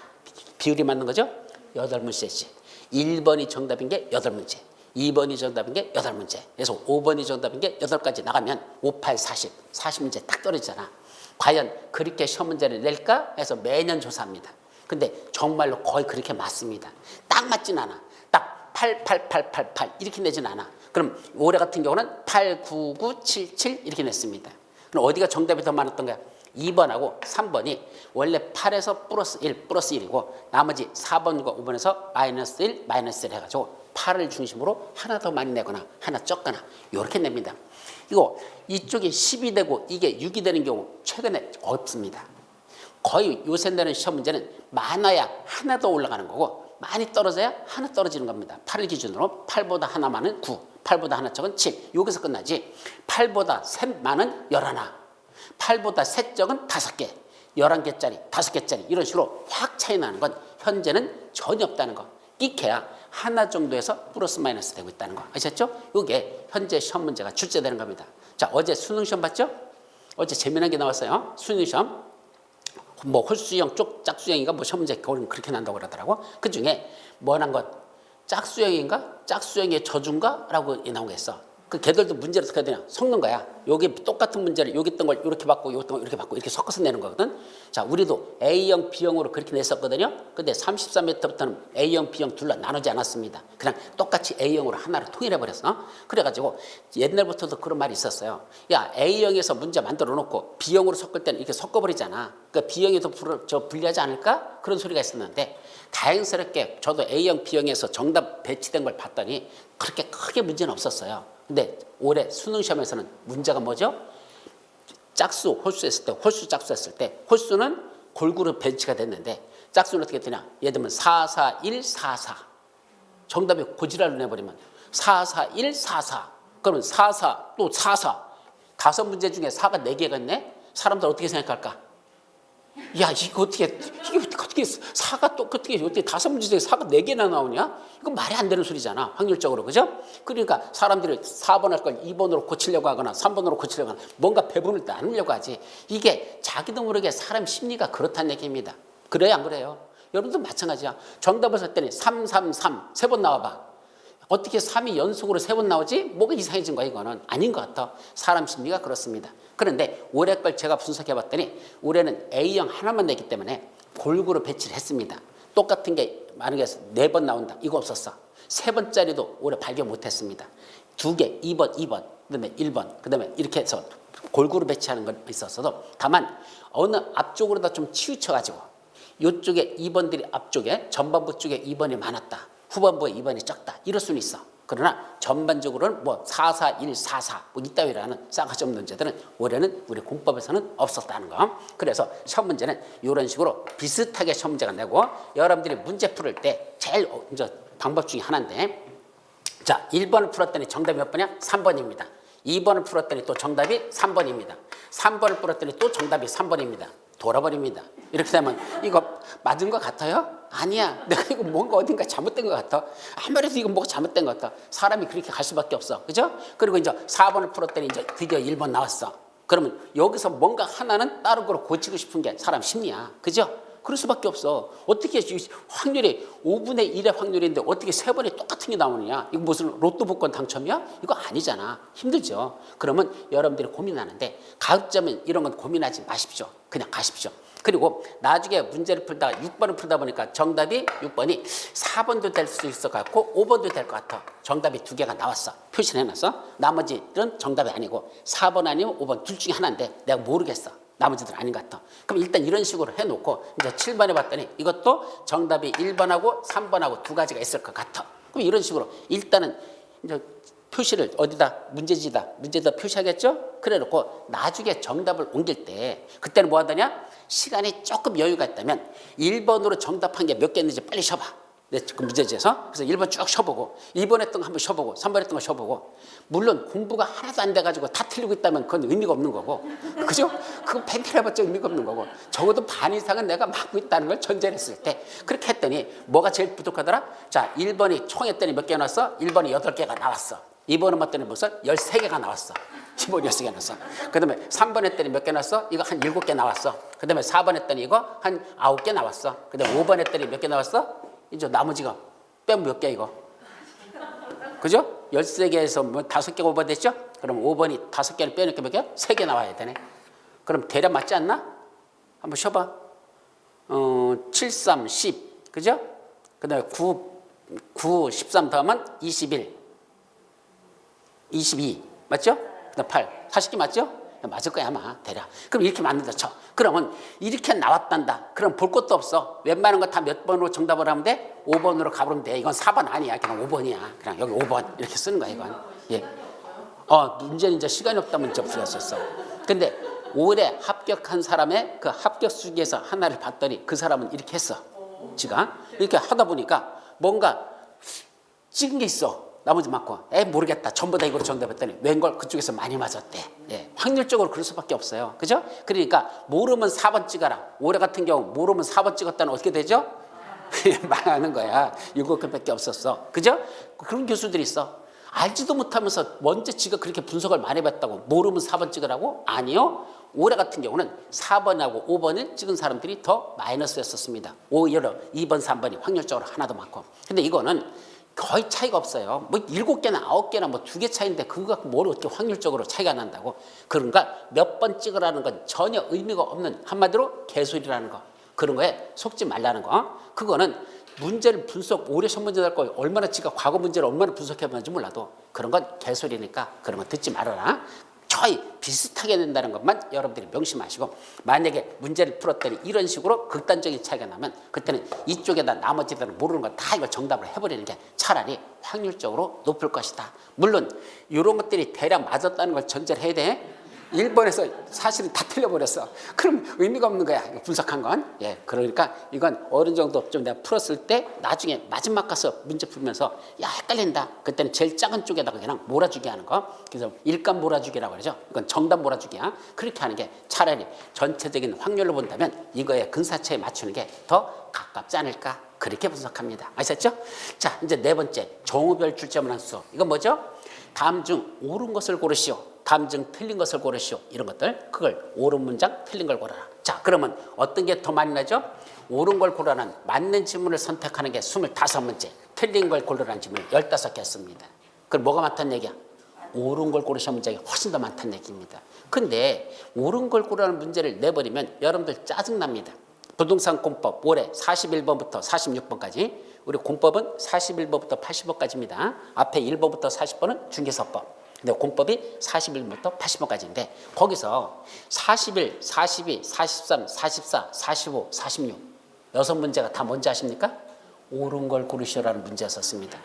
비율이 맞는 거죠? 8문제씩. 1번이 정답인 게 8문제. 2번이 정답인 게 8문제. 그래서 5번이 정답인 게 8가지 나가면 5, 8, 40문제 딱 떨어지잖아. 과연 그렇게 시험 문제를 낼까 해서 매년 조사합니다. 근데 정말로 거의 그렇게 맞습니다. 딱 맞진 않아. 딱 8, 8, 8, 8, 8 이렇게 내진 않아. 그럼 올해 같은 경우는 8, 9, 9, 7, 7 이렇게 냈습니다. 그럼 어디가 정답이 더 많았던 거야? 2번하고 3번이 원래 8에서 플러스 1, 플러스 1이고 나머지 4번과 5번에서 마이너스 1, 마이너스 1 해가지고 8을 중심으로 하나 더 많이 내거나 하나 적거나 이렇게 냅니다. 이거 이쪽이 10이 되고 이게 6이 되는 경우 최근에 없습니다. 거의 요새 내는 시험 문제는 많아야 하나 더 올라가는 거고 많이 떨어져야 하나 떨어지는 겁니다. 8을 기준으로 8보다 하나 많은 9, 8보다 하나 적은 7 여기서 끝나지. 8보다 셋 많은 11, 8보다 셋 적은 5개, 11개짜리, 5개짜리 이런 식으로 확 차이 나는 건 현재는 전혀 없다는 거. 끼케야 하나 정도에서 플러스 마이너스 되고 있다는 거 아셨죠? 이게 현재 시험 문제가 출제되는 겁니다. 자, 어제 수능 시험 봤죠? 어제 재미난 게 나왔어요. 수능 시험 뭐 홀수형, 짝수형인가 뭐 시험 문제 겨울은 그렇게 난다고 그러더라고. 그 중에 뭐 난 건 짝수형인가 짝수형의 저주인가 라고 나온 게 있어. 그 걔들도 문제를 어떻게 해야 되냐 섞는 거야. 여기 똑같은 문제를 여기 있던 걸 이렇게 받고 여기 있던 걸 이렇게 받고 이렇게 섞어서 내는 거거든. 자, 우리도 A형, B형으로 그렇게 냈었거든요. 근데 33m부터는 A형, B형 둘러 나누지 않았습니다. 그냥 똑같이 A형으로 하나를 통일해 버렸어. 그래가지고 옛날부터도 그런 말이 있었어요. 야, A형에서 문제 만들어 놓고 B형으로 섞을 때는 이렇게 섞어버리잖아. 그러니까 B형이 더 불리하지 않을까? 그런 소리가 있었는데 다행스럽게 저도 A형, B형에서 정답 배치된 걸 봤더니 그렇게 크게 문제는 없었어요. 근데 올해 수능 시험에서는 문제가 뭐죠? 짝수, 홀수 했을 때, 홀수, 짝수 했을 때 홀수는 골고루 배치가 됐는데 짝수는 어떻게 되냐? 예를 들면 4, 4, 1, 4, 4 정답이 고지랄로 내버리면 4, 4, 1, 4, 4 그러면 4, 4, 또 4, 4 다섯 문제 중에 4가 4개가 있네? 사람들 어떻게 생각할까? 야, 이거 어떻게 4가 또 어떻게 다섯 문제 중에 4가 4개나 나오냐? 이거 말이 안 되는 소리잖아. 확률적으로. 그죠? 그러니까 사람들이 4번 할 걸 2번으로 고치려고 하거나 3번으로 고치려고 하거나 뭔가 배분을 나누려고 하지. 이게 자기도 모르게 사람 심리가 그렇다는 얘기입니다. 그래요, 안 그래요? 여러분도 마찬가지야. 정답을 썼더니 3, 3, 3 세 번 나와봐. 어떻게 3이 연속으로 3번 나오지? 뭐가 이상해진 거야 이거는? 아닌 것 같아. 사람 심리가 그렇습니다. 그런데 올해 걸 제가 분석해봤더니 올해는 A형 하나만 내기 때문에 골고루 배치를 했습니다. 똑같은 게 만약에 4번 나온다. 이거 없었어. 3번짜리도 올해 발견 못했습니다. 2개, 2번, 2번, 그다음에 1번, 그다음에 이렇게 해서 골고루 배치하는 건 있었어도 다만 어느 앞쪽으로다 좀 치우쳐가지고 이쪽에 2번들이 앞쪽에 전반부 쪽에 2번이 많았다. 후반부에 2번이 적다. 이럴 수는 있어. 그러나 전반적으로는 뭐 4, 4, 1, 4, 4 뭐 이따위라는 싸가지 없는 문제들은 올해는 우리 공법에서는 없었다는 거. 그래서 시험 문제는 이런 식으로 비슷하게 시험 문제가 내고 여러분들이 문제 풀을 때 제일 이제 방법 중에 하나인데 자 1번을 풀었더니 정답이 몇 번이야? 3번입니다. 2번을 풀었더니 또 정답이 3번입니다. 3번을 풀었더니 또 정답이 3번입니다. 돌아버립니다. 이렇게 되면 이거 맞은 것 같아요? 아니야. 내가 이거 뭔가 어딘가 잘못된 것 같아. 아무래도 이거 뭐가 잘못된 것 같아. 사람이 그렇게 갈 수밖에 없어. 그죠? 그리고 이제 4번을 풀었더니 이제 드디어 1번 나왔어. 그러면 여기서 뭔가 하나는 다른 걸로 고치고 싶은 게 사람 심리야. 그죠? 그럴 수밖에 없어. 어떻게 확률이 5분의 1의 확률인데 어떻게 3번이 똑같은 게 나오느냐? 이거 무슨 로또 복권 당첨이야? 이거 아니잖아. 힘들죠. 그러면 여러분들이 고민하는데 가급적이면 이런 건 고민하지 마십시오. 그냥 가십시오. 그리고 나중에 문제를 풀다가 6번을 풀다 보니까 정답이 6번이 4번도 될 수 있을 것 같고 5번도 될 것 같아. 정답이 2개가 나왔어. 표시를 해놨어. 나머지는 정답이 아니고 4번 아니면 5번 둘 중에 하나인데 내가 모르겠어. 나머지들 아닌 것 같아. 그럼 일단 이런 식으로 해놓고 이제 7번에 봤더니 이것도 정답이 1번하고 3번하고 두 가지가 있을 것 같아. 그럼 이런 식으로 일단은 이제 표시를 어디다 문제지다 표시하겠죠? 그래 놓고 나중에 정답을 옮길 때 그때는 뭐 하더냐? 시간이 조금 여유가 있다면 1번으로 정답한 게 몇 개 있는지 빨리 쉬어봐. 그 문제지에서. 그래서 1번 쭉 쉬어보고 2번 했던 거 한번 쉬어보고 3번 했던 거 쉬어보고 물론 공부가 하나도 안 돼가지고 다 틀리고 있다면 그건 의미가 없는 거고 그죠? 그거 뱅탈 해봤자 의미가 없는 거고 적어도 반 이상은 내가 맞고 있다는 걸 전제를 했을 때 그렇게 했더니 뭐가 제일 부족하더라? 자 1번이 총 했더니 몇 개 나왔어? 1번이 8개가 나왔어. 2번은 봤더니 벌써 13개가 나왔어. 2번이 13개 나왔어. 그 다음에 3번 했더니 몇 개 나왔어? 이거 한 7개 나왔어. 그 다음에 4번 했더니 이거 한 9개 나왔어. 그 다음에 5번 했더니 몇 개 나왔어? 이제 나머지가 빼면 몇 개 이거? 그죠? 13개에서 뭐 5개가 오버됐죠? 그럼 5번이 5개를 빼니까 몇 개? 3개 나와야 되네. 그럼 대략 맞지 않나? 한번 쉬어봐. 7, 3, 10. 그죠? 그 다음에 9, 13 더하면 21. 22. 맞죠? 그 다음 8. 40개 맞죠? 맞을 거야 아마 대략. 그럼 이렇게 맞는다 쳐. 그러면 이렇게 나왔단다. 그럼 볼 것도 없어. 웬만한 거 다 몇 번으로 정답을 하면 돼? 5번으로 가버리면 돼. 이건 4번 아니야. 그냥 5번이야. 그냥 여기 5번 이렇게 쓰는 거야 이건. 예. 문제는 이제 시간이 없다 문제 풀었었어. 근데 올해 합격한 사람의 그 합격 수기에서 하나를 봤더니 그 사람은 이렇게 했어. 지가 이렇게 하다 보니까 뭔가 찍은 게 있어. 나머지 맞고 모르겠다. 전부 다 이거로 정답했더니 웬걸 그쪽에서 많이 맞았대. 예, 확률적으로 그럴 수밖에 없어요. 그죠? 그러니까 모르면 4번 찍어라. 올해 같은 경우 모르면 4번 찍었다는 어떻게 되죠? 망하는 거야. 7개밖에 없었어. 그죠? 그런 교수들이 있어. 알지도 못하면서 먼저 지가 그렇게 분석을 많이 봤다고 모르면 4번 찍으라고? 아니요. 올해 같은 경우는 4번하고 5번을 찍은 사람들이 더 마이너스였었습니다. 오히려 2번, 3번이 확률적으로 하나도 많고. 근데 이거는 거의 차이가 없어요. 뭐 7개나 9개나 뭐 2개 차이인데 그거 갖고 뭘 어떻게 확률적으로 차이가 난다고. 그런가 몇 번 찍으라는 건 전혀 의미가 없는 한마디로 개소리라는 거. 그런 거에 속지 말라는 거. 그거는 문제를 분석 오래 시험 문제 날 거 얼마나 지가 과거 문제를 얼마나 분석해봤는지 몰라도 그런 건 개소리니까 그런 거 듣지 말아라. 거의 비슷하게 된다는 것만 여러분들이 명심하시고 만약에 문제를 풀었더니 이런 식으로 극단적인 차이가 나면 그때는 이쪽에다 나머지들은 모르는 거 다 이걸 정답을 해버리는 게 차라리 확률적으로 높을 것이다. 물론 이런 것들이 대략 맞았다는 걸 전제를 해야 돼. 1번에서 사실은 다 틀려버렸어. 그럼 의미가 없는 거야. 분석한 건. 예, 그러니까 이건 어느 정도 좀 내가 풀었을 때 나중에 마지막 가서 문제 풀면서 야 헷갈린다. 그때는 제일 작은 쪽에다가 그냥 몰아주기 하는 거. 그래서 일감 몰아주기라고 그러죠. 이건 정답 몰아주기야. 그렇게 하는 게 차라리 전체적인 확률로 본다면 이거에 근사차에 맞추는 게 더 가깝지 않을까. 그렇게 분석합니다. 아셨죠? 자, 이제 네 번째 종우별 출제문 함수. 이건 뭐죠? 다음 중 옳은 것을 고르시오. 다음 중 틀린 것을 고르시오. 이런 것들. 그걸 옳은 문장, 틀린 걸 고르라. 자, 그러면 어떤 게 더 많이 나죠? 옳은 걸 고르라는 맞는 질문을 선택하는 게 25문제, 틀린 걸 고르라는 질문을 15개 했습니다. 그럼 뭐가 많다는 얘기야? 옳은 걸 고르시는 문제가 훨씬 더 많다는 얘기입니다. 근데 옳은 걸 고르라는 문제를 내버리면 여러분들 짜증납니다. 부동산 공법 올해 41번부터 46번까지 우리 공법은 41번부터 80번까지입니다. 앞에 1번부터 40번은 중개사법. 근데 공법이 41번부터 80번까지인데 거기서 41, 42, 43, 44, 45, 46 6문제가 다 뭔지 아십니까? 옳은 걸 고르시라는 문제였었습니다.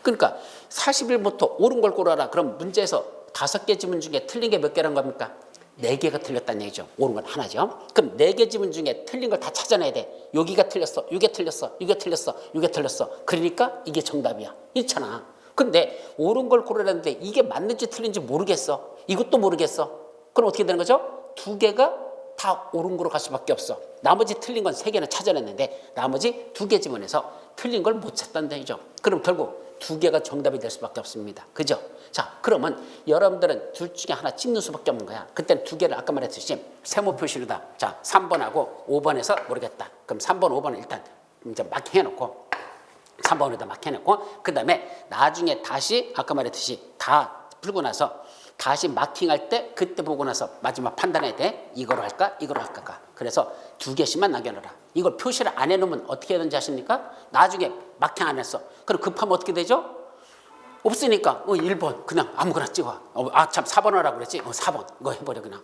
그러니까 41부터 옳은 걸 고르라. 그럼 문제에서 5개 지문 중에 틀린 게 몇 개란 겁니까? 4개가 틀렸다는 얘기죠. 옳은 건 하나죠. 그럼 4개 지문 중에 틀린 걸 다 찾아내야 돼. 여기가 틀렸어. 이게 틀렸어. 이게 틀렸어. 이게 틀렸어. 그러니까 이게 정답이야. 이렇잖아. 근데 옳은 걸 고르라는데 이게 맞는지 틀린지 모르겠어. 이것도 모르겠어. 그럼 어떻게 되는 거죠? 2개가 다 옳은 거로 갈 수밖에 없어. 나머지 틀린 건 3개는 찾아냈는데 나머지 2개 지문에서 틀린 걸 못 찾단다 이죠. 그럼 결국 2개가 정답이 될 수밖에 없습니다. 그죠? 자, 그러면 여러분들은 둘 중에 하나 찍는 수밖에 없는 거야. 그때는 2개를 아까 말했듯이 세모 표시로다. 자, 3번하고 5번에서 모르겠다. 그럼 3번, 5번은 일단 이제 막 해놓고 3번에다 막 해놓고 그 다음에 나중에 다시 아까 말했듯이 다 풀고 나서 다시 마킹할 때 그때 보고 나서 마지막 판단해야 돼. 이거로 할까? 이거로 할까? 그래서 2개씩만 남겨놓으라. 이걸 표시를 안 해놓으면 어떻게 해야 되는지 아십니까? 나중에 마킹 안 했어. 그럼 급하면 어떻게 되죠? 없으니까 1번 그냥 아무거나 찍어. 참 4번 하라고 그랬지? 4번 이거 해버려 그냥.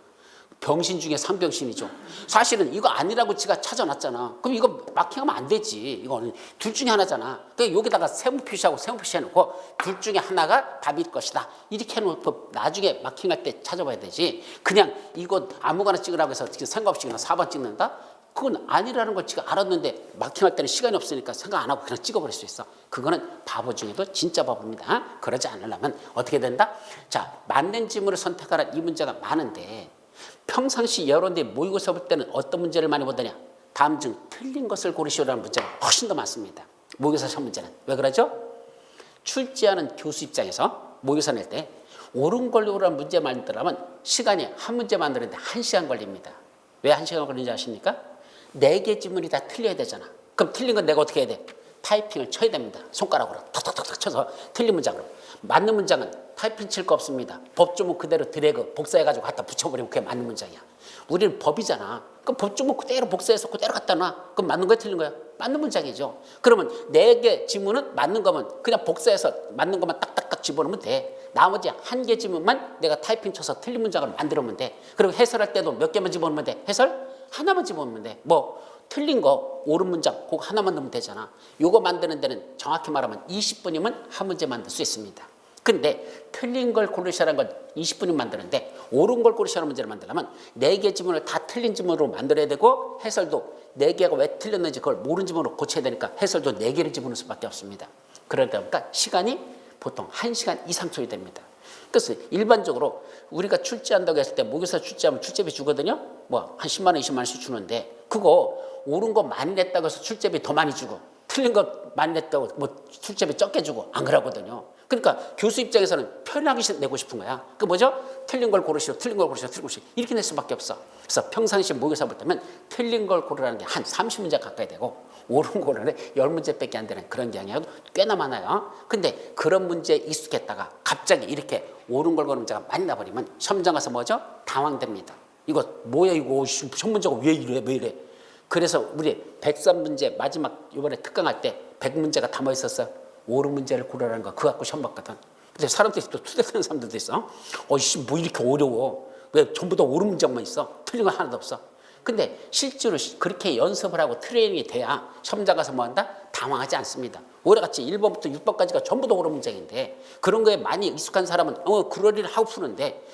병신 중에 상병신이죠. 사실은 이거 아니라고 지가 찾아놨잖아. 그럼 이거 마킹하면 안 되지. 이거는 둘 중에 하나잖아. 그러니까 여기다가 세모 표시하고 세모 표시해놓고 둘 중에 하나가 답일 것이다. 이렇게 해놓고 나중에 마킹할 때 찾아봐야 되지. 그냥 이거 아무거나 찍으라고 해서 생각 없이 그냥 4번 찍는다? 그건 아니라는 걸 지가 알았는데 마킹할 때는 시간이 없으니까 생각 안 하고 그냥 찍어버릴 수 있어. 그거는 바보 중에도 진짜 바보입니다. 그러지 않으려면 어떻게 된다? 자, 맞는 질문을 선택하라. 이 문제가 많은데 평상시 여러분들이 모의고사 볼 때는 어떤 문제를 많이 보더냐? 다음 중 틀린 것을 고르시오라는 문제가 훨씬 더 많습니다. 모의고사 시험 문제는. 왜 그러죠? 출제하는 교수 입장에서 모의고사 낼 때 옳은 걸 고르라는 문제 만들려면 시간이 한 문제 만드는데 1시간 걸립니다. 왜 1시간 걸리는지 아십니까? 4개 지문이 다 틀려야 되잖아. 그럼 틀린 건 내가 어떻게 해야 돼? 타이핑을 쳐야 됩니다. 손가락으로 탁탁탁 쳐서 틀린 문장으로. 맞는 문장은 타이핑 칠 거 없습니다. 법조문 그대로 드래그 복사해가지고 갖다 붙여버리면 그게 맞는 문장이야. 우리는 법이잖아. 그럼 법조문 그대로 복사해서 그대로 갖다 놔. 그럼 맞는 거야, 틀린 거야? 맞는 문장이죠. 그러면 4개 지문은 맞는 거면 그냥 복사해서 맞는 것만 딱딱딱 집어넣으면 돼. 나머지 1개 지문만 내가 타이핑 쳐서 틀린 문장을 만들어면 돼. 그리고 해설할 때도 몇 개만 집어넣으면 돼. 해설 하나만 집어넣으면 돼. 뭐 틀린 거 옳은 문장 그거 하나만 넣으면 되잖아. 요거 만드는 데는 정확히 말하면 20분이면 한 문제 만들 수 있습니다. 근데 틀린 걸 고르시라는 건 20분이면 만드는데 옳은 걸 고르시라는 문제를 만들려면 4개 지문을 다 틀린 지문으로 만들어야 되고 해설도 4개가 왜 틀렸는지 그걸 모르는 지문으로 고쳐야 되니까 해설도 4개를 집어넣을 수밖에 없습니다. 그러다 보니까 시간이 보통 1시간 이상 소요됩니다. 그래서 일반적으로 우리가 출제한다고 했을 때 모의고사 출제하면 출제비 주거든요. 뭐 한 10만 원, 20만 원씩 주는데 그거 옳은 거 많이 냈다고 해서 출제비 더 많이 주고 틀린 거 많이 냈다고 뭐 출제비 적게 주고 안 그러거든요. 그러니까 교수 입장에서는 편하게 내고 싶은 거야. 그 뭐죠? 틀린 걸 고르시오, 틀린 걸 고르시오, 틀린 걸 고르시오. 이렇게 낼 수밖에 없어. 그래서 평상시 모의고사 볼 때면 틀린 걸 고르라는 게 한 30문제 가까이 되고 옳은 거 고르는데 10문제밖에 안 되는 그런 경향이 꽤나 많아요. 근데 그런 문제에 익숙했다가 갑자기 이렇게 옳은 걸 고르는 문제가 많이 나버리면 시험장 가서 뭐죠? 당황됩니다. 이거 뭐야 이거 시험 문제가 왜 이래 왜 이래. 그래서 우리 103문제 마지막 이번에 특강할 때 100문제가 담아 있었어. 옳은 문제를 고르라는 거 그거 갖고 시험 봤거든. 근데 사람들이 또 투덜대는 사람들도 있어. 어이씨 뭐 이렇게 어려워. 왜 전부 다 옳은 문제만 있어. 틀린 거 하나도 없어. 근데 실제로 그렇게 연습을 하고 트레이닝이 돼야 시험장 가서 뭐 한다? 당황하지 않습니다. 올해같이 1번부터 6번까지가 전부 다 옳은 문제인데 그런 거에 많이 익숙한 사람은 그러리를 하고 푸는데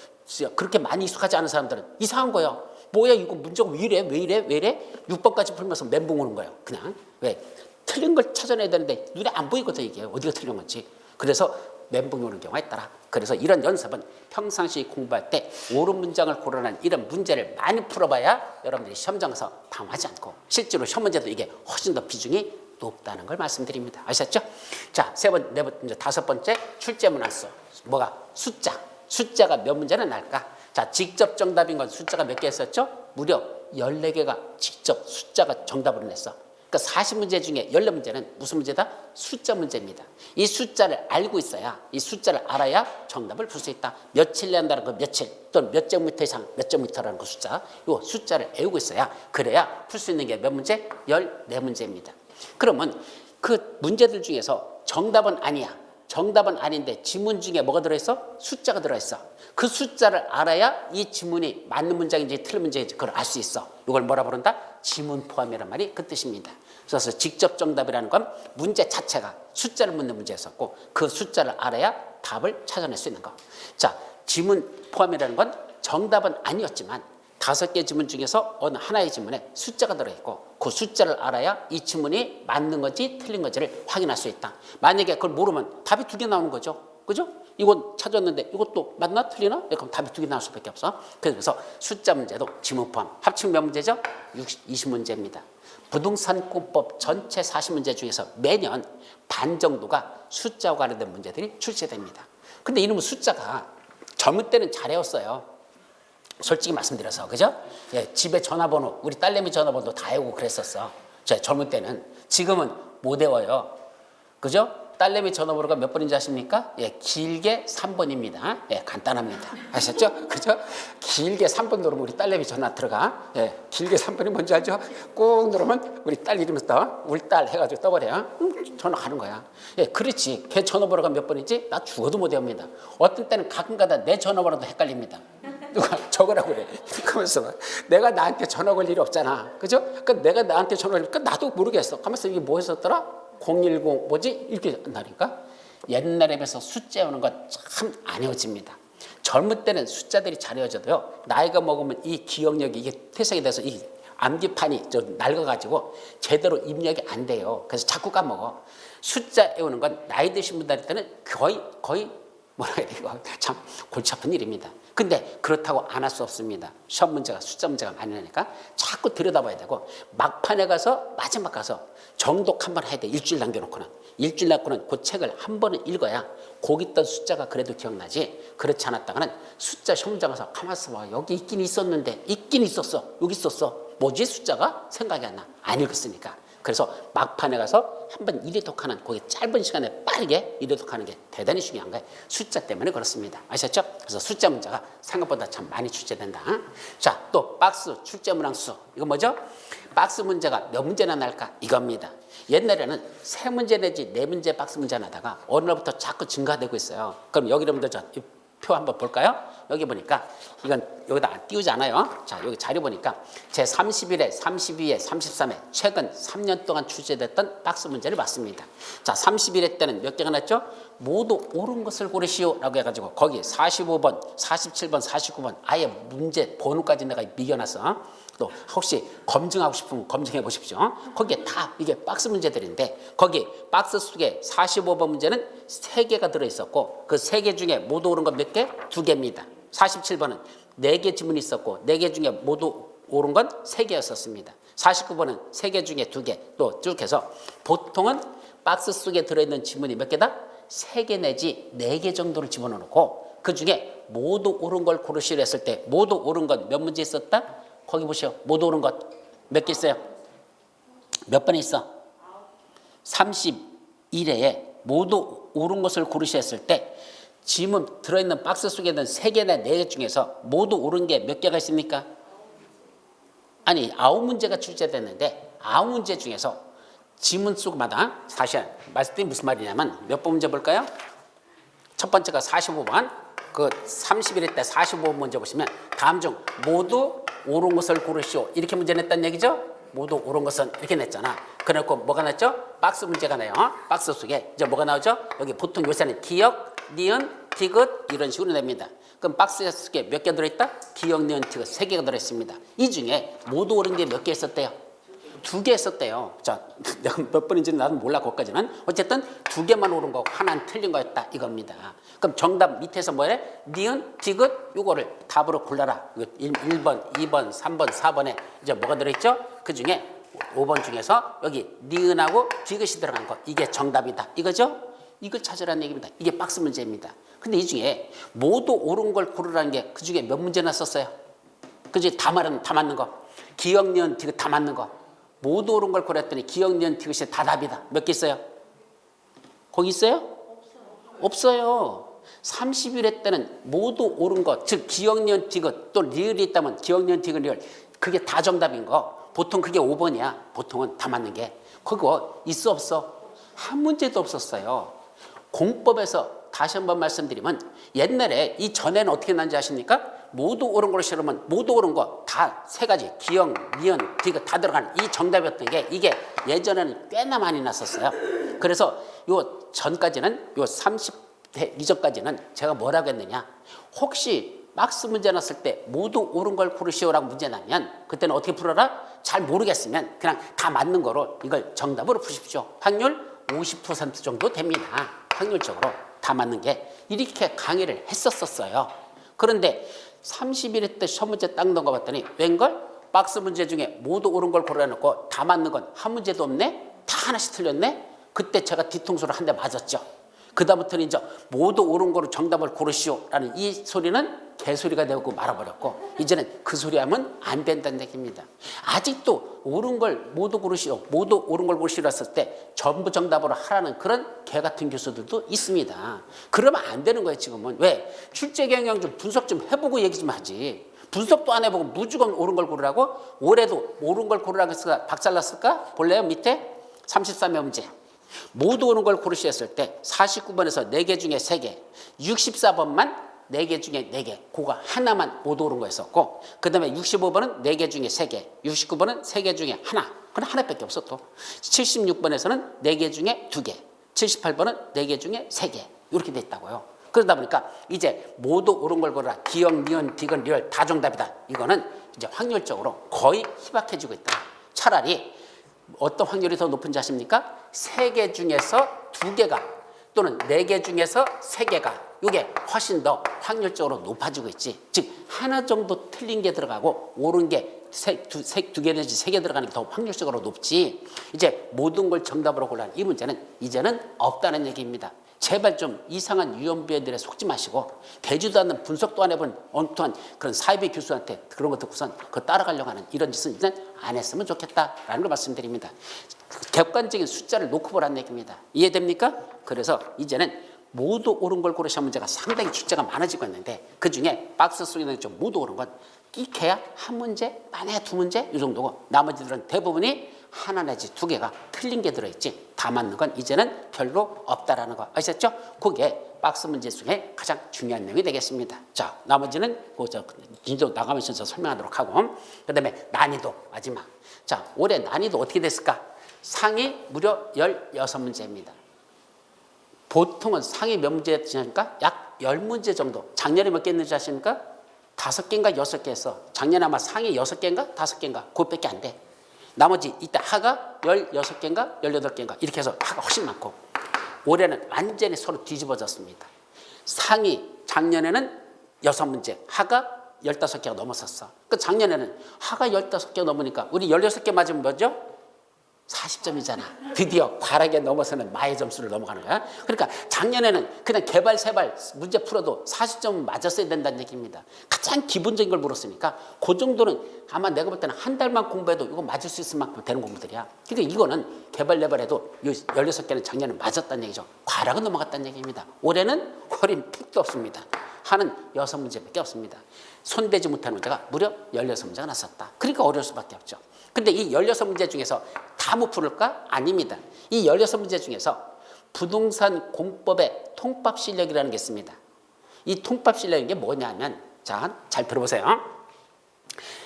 그렇게 많이 익숙하지 않은 사람들은 이상한 거야. 뭐야 이거 문제가 왜 이래 왜 이래 왜 이래 6번까지 풀면서 멘붕 오는 거예요. 그냥 왜 틀린 걸 찾아내야 되는데 눈에 안 보이거든 이게 어디가 틀린 건지. 그래서 멘붕이 오는 경우가 있더라. 그래서 이런 연습은 평상시 공부할 때 옳은 문장을 고르는 이런 문제를 많이 풀어봐야 여러분들이 시험장 가서 당하지 않고 실제로 시험 문제도 이게 훨씬 더 비중이 높다는 걸 말씀드립니다. 아셨죠? 자, 이제 5번째 출제문 왔어. 뭐가? 숫자. 숫자가 몇 문제나 날까? 자, 직접 정답인 건 숫자가 몇 개 했었죠? 무려 14개가 직접 숫자가 정답으로 냈어. 그러니까 40문제 중에 14문제는 무슨 문제다? 숫자 문제입니다. 이 숫자를 알고 있어야 이 숫자를 알아야 정답을 풀 수 있다. 며칠 낸다는 그 며칠 또는 몇 제곱미터 이상 몇 제곱미터라는 그 숫자 이 숫자를 외우고 있어야 그래야 풀 수 있는 게 몇 문제? 14문제입니다. 그러면 그 문제들 중에서 정답은 아니야. 정답은 아닌데 지문 중에 뭐가 들어있어? 숫자가 들어있어. 그 숫자를 알아야 이 지문이 맞는 문장인지 틀린 문장인지 그걸 알 수 있어. 이걸 뭐라 부른다? 지문 포함이란 말이 그 뜻입니다. 그래서 직접 정답이라는 건 문제 자체가 숫자를 묻는 문제였었고 그 숫자를 알아야 답을 찾아낼 수 있는 거. 자, 지문 포함이라는 건 정답은 아니었지만 5개 지문 중에서 어느 하나의 지문에 숫자가 들어있고 그 숫자를 알아야 이 지문이 맞는 건지 틀린 건지를 확인할 수 있다. 만약에 그걸 모르면 답이 2개 나오는 거죠. 그죠? 이건 찾았는데 이것도 맞나 틀리나? 그럼 답이 2개 나올 수밖에 없어. 그래서 숫자 문제도 지문 포함. 합치면 몇 문제죠? 20문제입니다. 부동산권법 전체 40문제 중에서 매년 반 정도가 숫자와 관련된 문제들이 출제됩니다. 근데 이놈의 숫자가 젊을 때는 잘 외웠어요. 솔직히 말씀드려서 그죠? 예, 집에 전화번호 우리 딸내미 전화번호 다 외우고 그랬었어. 제 젊을 때는. 지금은 못 외워요. 그죠? 딸내미 전화번호가 몇 번인지 아십니까? 예, 길게 3번입니다. 예, 간단합니다. 아셨죠? 그죠? 길게 3번 누르면 우리 딸내미 전화 들어가. 예, 길게 3번이 뭔지 알죠? 꾹 누르면 우리 딸 이름이 떠. 우리 딸 해가지고 떠버려. 전화 가는 거야. 예, 그렇지. 걔 전화번호가 몇 번인지 나 죽어도 못 외웁니다. 어떤 때는 가끔가다 내 전화번호도 헷갈립니다. 누가 적으라고 그래. 그러면서 내가 나한테 전화 걸 일이 없잖아. 그죠? 그러니까 내가 나한테 전화 걸니까 나도 모르겠어. 가면서 이게 뭐 했었더라? 010 뭐지? 이렇게 한다니까. 옛날에 비해서 숫자 외우는 건 참 안 외워집니다. 젊을 때는 숫자들이 잘 외워져도요. 나이가 먹으면 이 기억력이 이게 퇴색이 돼서 이 암기판이 좀 낡아가지고 제대로 입력이 안 돼요. 그래서 자꾸 까먹어. 숫자 외우는 건 나이 드신 분들한테는 거의 뭐라 해야 돼? 이거 참 골치 아픈 일입니다. 근데 그렇다고 안 할 수 없습니다. 시험 문제가 숫자 문제가 많이 나니까 자꾸 들여다봐야 되고 막판에 가서 마지막 가서 정독 한번 해야 돼. 일주일 남겨놓고는. 일주일 남겨놓고는 그 책을 한 번은 읽어야 거기 있던 숫자가 그래도 기억나지. 그렇지 않았다가는 숫자 시험 문제 가서 가만히 있어봐. 여기 있긴 있었는데 있긴 있었어. 여기 있었어. 뭐지 숫자가 생각이 안 나. 안 읽었으니까. 그래서 막판에 가서 한번 이래독하는 그게 짧은 시간에 빠르게 이래독하는 게 대단히 중요한 거예요. 숫자 때문에 그렇습니다. 아셨죠? 그래서 숫자 문제가 생각보다 참 많이 출제된다. 자, 또 박스 출제 문항수. 이거 뭐죠? 박스 문제가 몇 문제나 날까? 이겁니다. 옛날에는 3문제 내지 4문제 박스 문제 나다가 어느 날부터 자꾸 증가되고 있어요. 그럼 여기 여러분들 표 한번 볼까요? 여기 보니까 이건 여기다 띄우지 않아요. 자, 여기 자료 보니까 제 31회, 32회, 33회 최근 3년 동안 출제됐던 박스 문제를 봤습니다. 자, 31회 때는 몇 개가 났죠? 모두 옳은 것을 고르시오 라고 해가지고 거기 45번, 47번, 49번 아예 문제 번호까지 내가 미겨놨어. 또 혹시 검증하고 싶으면 검증해 보십시오. 거기에 다 이게 박스 문제들인데 거기 박스 속에 45번 문제는 3개가 들어있었고 그 3개 중에 모두 옳은 건 몇 개? 2개입니다. 47번은 4개 지문이 있었고 4개 중에 모두 옳은 건 3개였었습니다. 49번은 3개 중에 2개 또 쭉 해서 보통은 박스 속에 들어있는 지문이 몇 개다? 3개 내지 4개 정도를 집어넣고 그 중에 모두 옳은 걸 고르시려 했을 때 모두 옳은 건 몇 문제 있었다? 거기 보시오. 모두 옳은 것 몇 개 있어요? 몇 번에 있어? 31회에 모두 옳은 것을 고르셔야 했을 때 지문 들어있는 박스 속에 있는 3개나 4개 중에서 모두 옳은 게 몇 개가 있습니까? 아니 9문제가 출제됐는데 9문제 중에서 지문 속마다 다시 말씀드린 무슨 말이냐면 몇 번 문제 볼까요? 첫 번째가 45번 그 31회 때 45번 문제 보시면 다음 중 모두 옳은 것을 고르시오 이렇게 문제 냈단 얘기죠. 모두 옳은 것은 이렇게 냈잖아. 그래놓고 뭐가 났죠? 박스 문제가 나요. 박스 속에 이제 뭐가 나오죠? 여기 보통 요새는 기역, 니은, 디귿 이런 식으로 냅니다. 그럼 박스 속에 몇 개 들어있다? 기역, 니은, 디귿 3개가 들어있습니다. 이 중에 모두 옳은 게 몇 개 있었대요? 2개 있었대요. 자, 내가 몇 번인지는 나도 몰라 거기까지는. 어쨌든 2개만 옳은 거고 하나는 틀린 거였다 이겁니다. 그럼 정답 밑에서 뭐래? 니은, 디귿 요거를 답으로 골라라. 1번, 2번, 3번, 4번에 이제 뭐가 들어있죠? 그 중에 5번 중에서 여기 니은하고 디귿이 들어간 거 이게 정답이다 이거죠? 이걸 찾으라는 얘기입니다. 이게 박스 문제입니다. 근데 이 중에 모두 옳은 걸 고르라는 게 그 중에 몇 문제나 썼어요? 그 중에 다 맞는 거. 기역, 니은, 디귿 다 맞는 거. 모두 옳은 걸 고렸더니 기역, 니은, 디귿이 다 답이다. 몇 개 있어요? 거기 있어요? 없어요. 31회 때는 모두 옳은 것, 즉 기역, 니은, 디귿 또 리을이 있다면 기역, 니은, 디귿, 리을 그게 다 정답인 거. 보통 그게 5번이야. 보통은 다 맞는 게. 그거 있어 없어? 한 문제도 없었어요. 공법에서 다시 한번 말씀드리면 옛날에 이 전에는 어떻게 난지 아십니까? 모두 옳은 걸 실으면 모두 옳은 거 다 3가지 기역, 니은, 디귿 다 들어가는 이 정답이었던 게 이게 예전에는 꽤나 많이 났었어요. 그래서 요 전까지는 요 30대 이전까지는 제가 뭐라고 했느냐? 혹시 박스 문제 났을 때 모두 옳은 걸 고르시오라고 문제 나면 그때는 어떻게 풀어라? 잘 모르겠으면 그냥 다 맞는 거로 이걸 정답으로 푸십시오. 확률 50% 정도 됩니다. 확률적으로 다 맞는 게 이렇게 강의를 했었어요. 그런데 31회 때 시험 문제 딱 넘어봤더니 웬걸? 박스 문제 중에 모두 옳은 걸 골라놓고 다 맞는 건 한 문제도 없네? 다 하나씩 틀렸네? 그때 제가 뒤통수를 한 대 맞았죠. 그다음부터는 이제 모두 옳은 거로 정답을 고르시오라는 이 소리는 개소리가 되고 말아버렸고 이제는 그 소리 하면 안 된다는 얘기입니다. 아직도 옳은 걸 모두 고르시오, 모두 옳은 걸 고르시오 했을 때 전부 정답으로 하라는 그런 개 같은 교수들도 있습니다. 그러면 안 되는 거예요 지금은. 왜? 출제 경영 좀 분석 좀 해보고 얘기 좀 하지. 분석도 안 해보고 무조건 옳은 걸 고르라고? 올해도 옳은 걸 고르라고 해서 박살났을까? 볼래요? 밑에 33회 문제. 모두 옳은 걸 고르시 했을 때 49번에서 4개 중에 3개, 64번만 4개 중에 4개, 그거 하나만 모두 옳은 거였었고 그 다음에 65번은 4개 중에 3개, 69번은 3개 중에 하나, 그건 하나밖에 없어. 또 76번에서는 4개 중에 2개, 78번은 4개 중에 3개 이렇게 돼 있다고요. 그러다 보니까 이제 모두 옳은 걸 고르라. 기역, 니은, 디귿, 리을 다 정답이다. 이거는 이제 확률적으로 거의 희박해지고 있다. 차라리 어떤 확률이 더 높은지 아십니까? 3개 중에서 2개가 또는 4개 중에서 3개가 이게 훨씬 더 확률적으로 높아지고 있지. 즉 하나 정도 틀린 게 들어가고 옳은 게 2개 내지 3개 들어가는 게 더 확률적으로 높지. 이제 모든 걸 정답으로 골라는 이 문제는 이제는 없다는 얘기입니다. 제발 좀 이상한 유언비어들에 속지 마시고 되지도 않는 분석도 안 해본 엉뚱한 그런 사이비 교수한테 그런 거 듣고선 그거 따라가려고 하는 이런 짓은 이제 안 했으면 좋겠다라는 걸 말씀드립니다. 객관적인 숫자를 놓고 보라는 얘기입니다. 이해됩니까? 그래서 이제는 모두 옳은 걸 고르셔 문제가 상당히 출제가 많아지고 있는데 그중에 박스 속에 있는 좀 모두 옳은 건 끼케야 한 문제, 만약에 두 문제 이 정도고 나머지들은 대부분이 하나 내지 두 개가 틀린 게 들어있지 다 맞는 건 이제는 별로 없다라는 거 아셨죠? 그게 박스 문제 중에 가장 중요한 내용이 되겠습니다. 자, 나머지는 진도 나가면서 설명하도록 하고 그다음에 난이도 마지막. 자, 올해 난이도 어떻게 됐을까? 상위 무려 16문제입니다. 보통은 상위 몇 문제 지니까 약 10문제 정도. 작년에 몇 개 했는지 아십니까? 5개인가 6개 했어. 작년에 아마 상위 6개인가 5개인가 그것밖에 안 돼. 나머지 이때 하가 16개인가 18개인가 이렇게 해서 하가 훨씬 많고 올해는 완전히 서로 뒤집어졌습니다. 상위 작년에는 6문제 하가 15개가 넘었었어. 그 작년에는 하가 15개가 넘으니까 우리 16개 맞으면 뭐죠? 40점이잖아. 드디어 과락에 넘어서는 마의 점수를 넘어가는 거야. 그러니까 작년에는 그냥 개발 세발 문제 풀어도 40점 맞았어야 된다는 얘기입니다. 가장 기본적인 걸 물었으니까 그 정도는 아마 내가 볼 때는 한 달만 공부해도 이거 맞을 수 있을 만큼 되는 공부들이야. 그러니까 이거는 개발 내발해도 16개는 작년에 맞았다는 얘기죠. 과락은 넘어갔다는 얘기입니다. 올해는 어린 픽도 없습니다. 하는 6문제밖에 없습니다. 손대지 못하는 문제가 무려 16문제가 났었다. 그러니까 어려울 수밖에 없죠. 근데 이 16문제 중에서 다 못 풀을까? 아닙니다. 이 16문제 중에서 부동산 공법의 통밥 실력이라는 게 있습니다. 이 통밥 실력이 뭐냐면 자, 잘 들어보세요.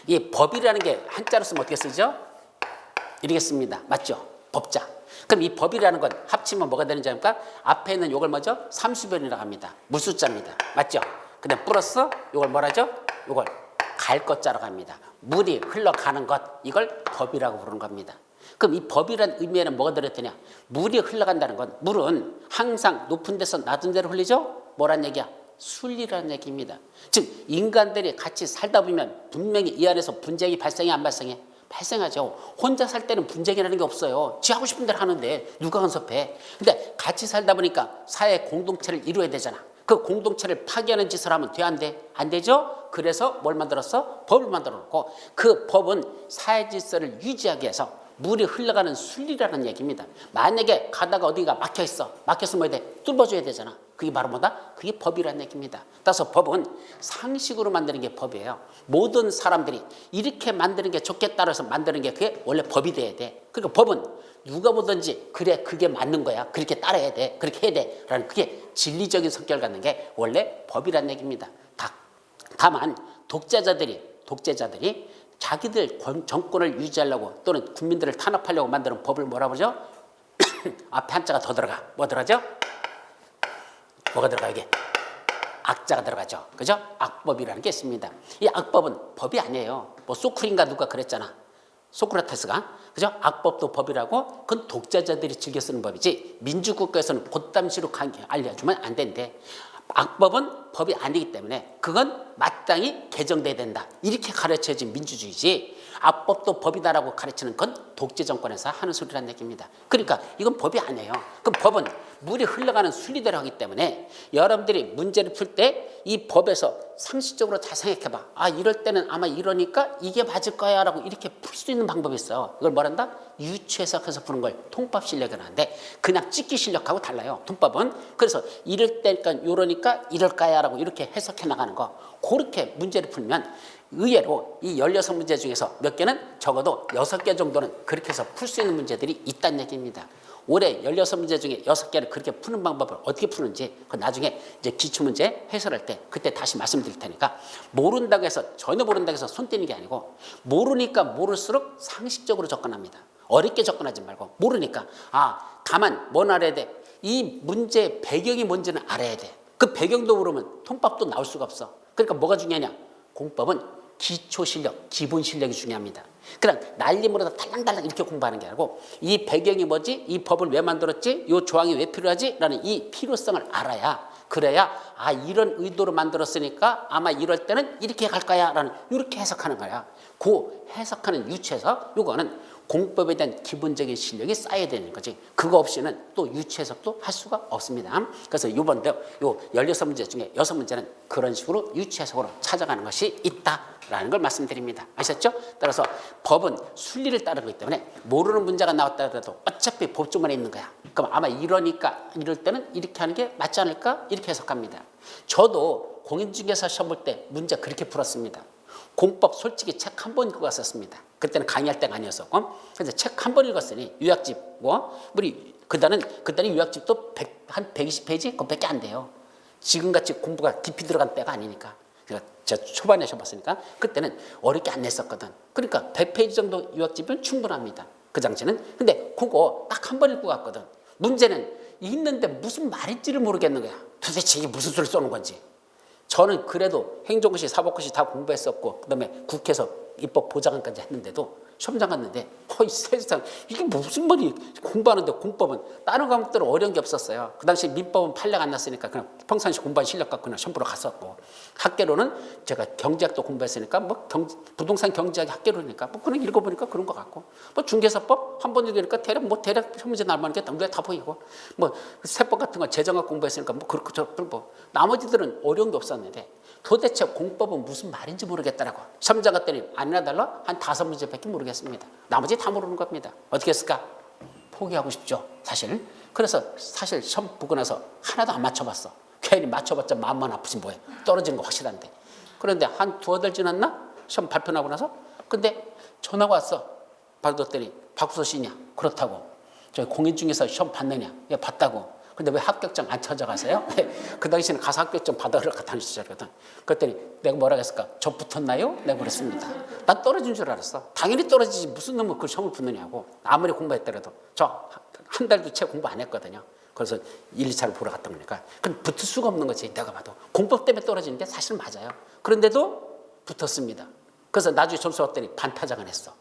이 법이라는 게 한자로 쓰면 어떻게 쓰죠? 이렇게 씁니다. 맞죠? 법자. 그럼 이 법이라는 건 합치면 뭐가 되는지 압니까? 앞에 있는 요걸 뭐죠? 삼수변이라고 합니다. 무수자입니다. 맞죠? 근데 플러스 요걸 뭐라죠? 요걸 갈 것자라고 합니다. 물이 흘러가는 것 이걸 법이라고 부르는 겁니다. 그럼 이 법이란 의미에는 뭐가 들어있느냐? 물이 흘러간다는 건 물은 항상 높은 데서 낮은 데로 흘리죠? 뭐란 얘기야? 순리라는 얘기입니다. 즉 인간들이 같이 살다 보면 분명히 이 안에서 분쟁이 발생해 안 발생해? 발생하죠. 혼자 살 때는 분쟁이라는 게 없어요. 지 하고 싶은 대로 하는데 누가 간섭해. 근데 같이 살다 보니까 사회 공동체를 이루어야 되잖아. 그 공동체를 파괴하는 짓을 하면 돼, 안 돼? 안 되죠? 그래서 뭘 만들었어? 법을 만들어 놓고 그 법은 사회 질서를 유지하기 위해서 물이 흘러가는 순리라는 얘기입니다. 만약에 가다가 어디가 막혀 있어. 막혔으면 뭐 해야 돼? 뚫어줘야 되잖아. 그게 바로 뭐다? 그게 법이라는 얘기입니다. 따라서 법은 상식으로 만드는 게 법이에요. 모든 사람들이 이렇게 만드는 게 좋겠다 해서 만드는 게 그게 원래 법이 돼야 돼. 그러니까 법은 누가 보든지 그래 그게 맞는 거야. 그렇게 따라야 돼. 그렇게 해야 돼. 라는 그게 진리적인 성격을 갖는 게 원래 법이라는 얘기입니다. 다만 독재자들이 자기들 정권을 유지하려고 또는 국민들을 탄압하려고 만드는 법을 뭐라 그러죠? 앞에 한자가 더 들어가. 뭐 들어가죠? 뭐가 들어가 이게? 악자가 들어가죠. 그죠? 악법이라는 게 있습니다. 이 악법은 법이 아니에요. 뭐 소크린가 누가 그랬잖아. 소크라테스가. 그죠? 악법도 법이라고 그건 독재자들이 즐겨 쓰는 법이지 민주국가에서는 곧담시로 알려주면 안 된대. 악법은 법이 아니기 때문에 그건 마땅히 개정돼야 된다. 이렇게 가르쳐진 민주주의지 악법도 법이다라고 가르치는 건 독재 정권에서 하는 소리란 얘기입니다. 그러니까 이건 법이 아니에요. 그럼 법은 물이 흘러가는 순리대로 하기 때문에 여러분들이 문제를 풀 때 이 법에서 상식적으로 잘 생각해봐. 아 이럴 때는 아마 이러니까 이게 맞을 거야 라고 이렇게 풀 수 있는 방법이 있어요. 이걸 뭐란다? 유추 해석해서 푸는 걸 통법 실력이라고 하는데 그냥 찍기 실력하고 달라요. 통법은. 그래서 이럴 때니까 요러니까 이럴까야 라고 이렇게 해석해 나가는 거. 그렇게 문제를 풀면 의외로 이 16문제 중에서 몇 개는 적어도 6개 정도는 그렇게 해서 풀 수 있는 문제들이 있다는 얘기입니다. 올해 16문제 중에 6개를 그렇게 푸는 방법을 어떻게 푸는지 나중에 이제 기출문제 해설할 때 그때 다시 말씀드릴 테니까 모른다고 해서 전혀 모른다고 해서 손 떼는 게 아니고 모르니까 모를수록 상식적으로 접근합니다. 어렵게 접근하지 말고 모르니까 다만 뭘 알아야 돼? 이 문제의 배경이 뭔지는 알아야 돼. 그 배경도 모르면 통밥도 나올 수가 없어. 그러니까 뭐가 중요하냐? 공법은 기초 실력, 기본 실력이 중요합니다. 그냥 날림으로 달랑달랑 이렇게 공부하는 게 아니고 이 배경이 뭐지? 이 법을 왜 만들었지? 이 조항이 왜 필요하지? 라는 이 필요성을 알아야 그래야 이런 의도로 만들었으니까 아마 이럴 때는 이렇게 갈 거야 라는 이렇게 해석하는 거야. 그 해석하는 유추해석, 요거는 공법에 대한 기본적인 실력이 쌓여야 되는 거지. 그거 없이는 또 유추해석도 할 수가 없습니다. 그래서 이번도 요 16문제 중에 6문제는 그런 식으로 유추해석으로 찾아가는 것이 있다라는 걸 말씀드립니다. 아셨죠? 따라서 법은 순리를 따르기 때문에 모르는 문제가 나왔다 하더라도 어차피 법조문에 있는 거야. 그럼 아마 이러니까 이럴 때는 이렇게 하는 게 맞지 않을까? 이렇게 해석합니다. 저도 공인중개사 시험 볼 때 문제 그렇게 풀었습니다. 공법 솔직히 책 한 번 읽고 갔었습니다. 그때는 강의할 때가 아니었었고. 그래서 책 한 번 읽었으니 유약집 우리 그때는 유약집도 한 120페이지 그것밖에 안 돼요. 지금같이 공부가 깊이 들어간 때가 아니니까. 제가 초반에 해봤으니까 그때는 어렵게 안 냈었거든. 그러니까 100페이지 정도 유학집은 충분합니다. 그 당시는. 근데 그거 딱 한 번 읽고 갔거든. 문제는 있는데 무슨 말인지를 모르겠는 거야. 도대체 이게 무슨 수를 써는 건지. 저는 그래도 행정고시, 사법고시 다 공부했었고 그다음에 국회에서 입법 보좌관까지 했는데도 시험장 갔는데 거의 세상 이게 무슨 말이 공부하는데 공법은 다른 과목들은 어려운 게 없었어요. 그 당시 민법은 판례가 안 났으니까 그냥 평상시 공부한 실력 갖고 그냥 시험 보러 갔었고 학계로는 제가 경제학도 공부했으니까 부동산 경제학 학계로니까 그냥 읽어보니까 그런 것 같고 중개사법 한 번 읽으니까 대략 시험 문제 날만한 게 눈에 다 보이고 세법 같은 거 재정학 공부했으니까 그렇고 나머지들은 어려운 게 없었는데 도대체 공법은 무슨 말인지 모르겠더라고. 시험장 갔더니 아니나 달라 한 5문제밖에 모르겠습니다. 나머지 다 모르는 겁니다. 어떻게 했을까? 포기하고 싶죠, 사실. 그래서 사실 시험 보고 나서 하나도 안 맞춰봤어. 괜히 맞춰봤자 마음만 아프지 뭐해. 떨어지는 거 확실한데. 그런데 한 두어 달 지났나? 시험 발표 나고 나서. 근데 전화가 왔어. 받았더니 박수서 씨냐? 그렇다고. 저희 공인중개사 시험 봤느냐? 예, 봤다고. 근데 왜 합격증 안 찾아가세요? 그 당시에는 가서 합격증 받아오러 다니는 시절이거든. 그랬더니 내가 뭐라 했을까? 저 붙었나요? 내가 그랬습니다. 난 떨어진 줄 알았어. 당연히 떨어지지. 무슨 놈은 그 시험을 붙느냐고. 아무리 공부했더라도. 저 한 달도 채 공부 안 했거든요. 그래서 1, 2차를 보러 갔던 거니까. 그럼 붙을 수가 없는 거지. 내가 봐도. 공법 때문에 떨어지는 게 사실은 맞아요. 그런데도 붙었습니다. 그래서 나중에 점수 왔더니 반타작을 했어.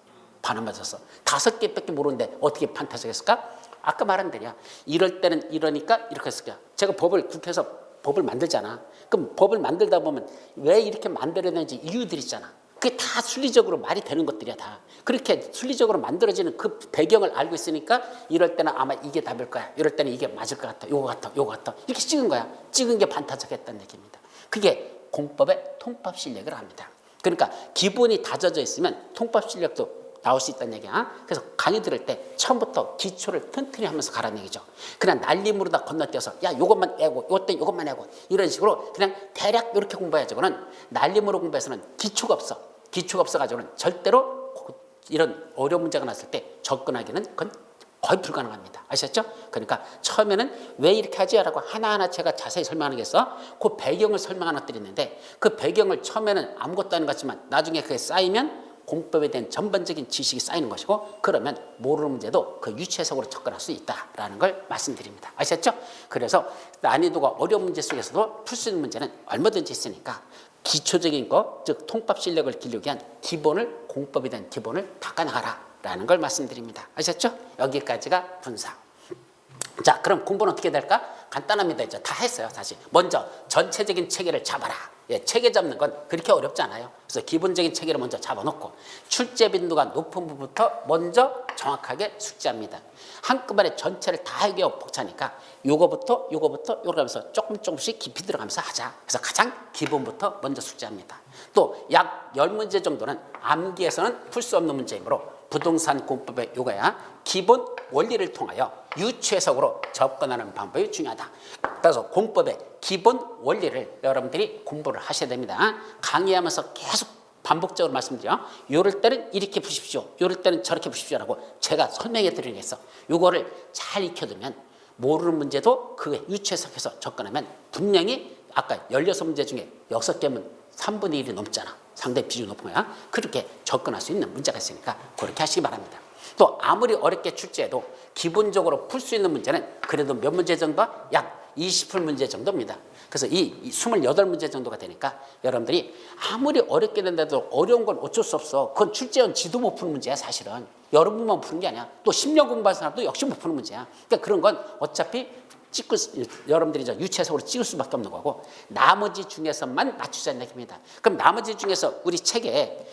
반 안 맞았어. 5개밖에 모르는데 어떻게 반타작했을까? 아까 말한 대로야. 이럴 때는 이러니까 이렇게 했을 거야. 제가 국회에서 법을 만들잖아. 그럼 법을 만들다 보면 왜 이렇게 만들어야 되는지 이유들이 있잖아. 그게 다 순리적으로 말이 되는 것들이야 다. 그렇게 순리적으로 만들어지는 그 배경을 알고 있으니까 이럴 때는 아마 이게 답일 거야. 이럴 때는 이게 맞을 것 같아. 요거 같아. 이렇게 찍은 거야. 찍은 게 반타작했다는 얘기입니다. 그게 공법의 통합 실력을 합니다. 그러니까 기본이 다져져 있으면 통합 실력도 나올 수 있다는 얘기야. 그래서 강의 들을 때 처음부터 기초를 튼튼히 하면서 가라는 얘기죠. 그냥 날림으로 다 건너뛰어서 야 요것만 애고 요것만 애고 이런 식으로 그냥 대략 이렇게 공부해야지. 그거는 날림으로 공부해서는 기초가 없어가지고는 절대로 이런 어려운 문제가 났을 때 접근하기는 그건 거의 불가능합니다. 아셨죠? 그러니까 처음에는 왜 이렇게 하지라고 하나하나 제가 자세히 설명하겠어. 그 배경을 설명하는 것들이 있는데 그 배경을 처음에는 아무것도 아닌 것 같지만 나중에 그게 쌓이면 공법에 대한 전반적인 지식이 쌓이는 것이고 그러면 모르는 문제도 그 유추해석으로 접근할 수 있다라는 걸 말씀드립니다. 아셨죠? 그래서 난이도가 어려운 문제 속에서도 풀 수 있는 문제는 얼마든지 있으니까 기초적인 것, 즉 통합 실력을 기르기 위한 공법에 대한 기본을 닦아나가라라는 걸 말씀드립니다. 아셨죠? 여기까지가 분사. 자, 그럼 공부는 어떻게 될까? 간단합니다. 이제 다 했어요, 사실. 먼저 전체적인 체계를 잡아라. 예, 체계 잡는 건 그렇게 어렵지 않아요. 그래서 기본적인 체계를 먼저 잡아놓고 출제 빈도가 높은 부분부터 먼저 정확하게 숙지합니다. 한꺼번에 전체를 다 하기가 벅차니까 요거부터 하면서 조금씩 깊이 들어가면서 하자. 그래서 가장 기본부터 먼저 숙지합니다. 또 약 10문제 정도는 암기에서는 풀 수 없는 문제이므로 부동산 공법의 요거야 기본 원리를 통하여 유추해석으로 접근하는 방법이 중요하다. 그래서 공법의 기본 원리를 여러분들이 공부를 하셔야 됩니다. 강의하면서 계속 반복적으로 말씀드려. 요럴 때는 이렇게 보십시오. 요럴 때는 저렇게 보십시오라고 제가 설명해 드리겠어. 요거를 잘 익혀두면 모르는 문제도 그 유추해석해서 접근하면 분명히 아까 16문제 중에 6개면 3분의 1이 넘잖아. 상당히 비중이 높은 거야. 그렇게 접근할 수 있는 문제가 있으니까 그렇게 하시기 바랍니다. 또 아무리 어렵게 출제해도 기본적으로 풀 수 있는 문제는 그래도 몇 문제 정도? 약 20문제 정도입니다. 그래서 이 28문제 정도가 되니까 여러분들이 아무리 어렵게 된다도 어려운 건 어쩔 수 없어. 그건 출제원 지도 못 푸는 문제야 사실은. 여러분만 푸는 게 아니야. 또 10년 공부한 사람도 역시 못 푸는 문제야. 그러니까 그런 건 어차피 여러분들이 유체적으로 찍을 수밖에 없는 거고 나머지 중에서만 맞추자는 얘기입니다. 그럼 나머지 중에서 우리 책에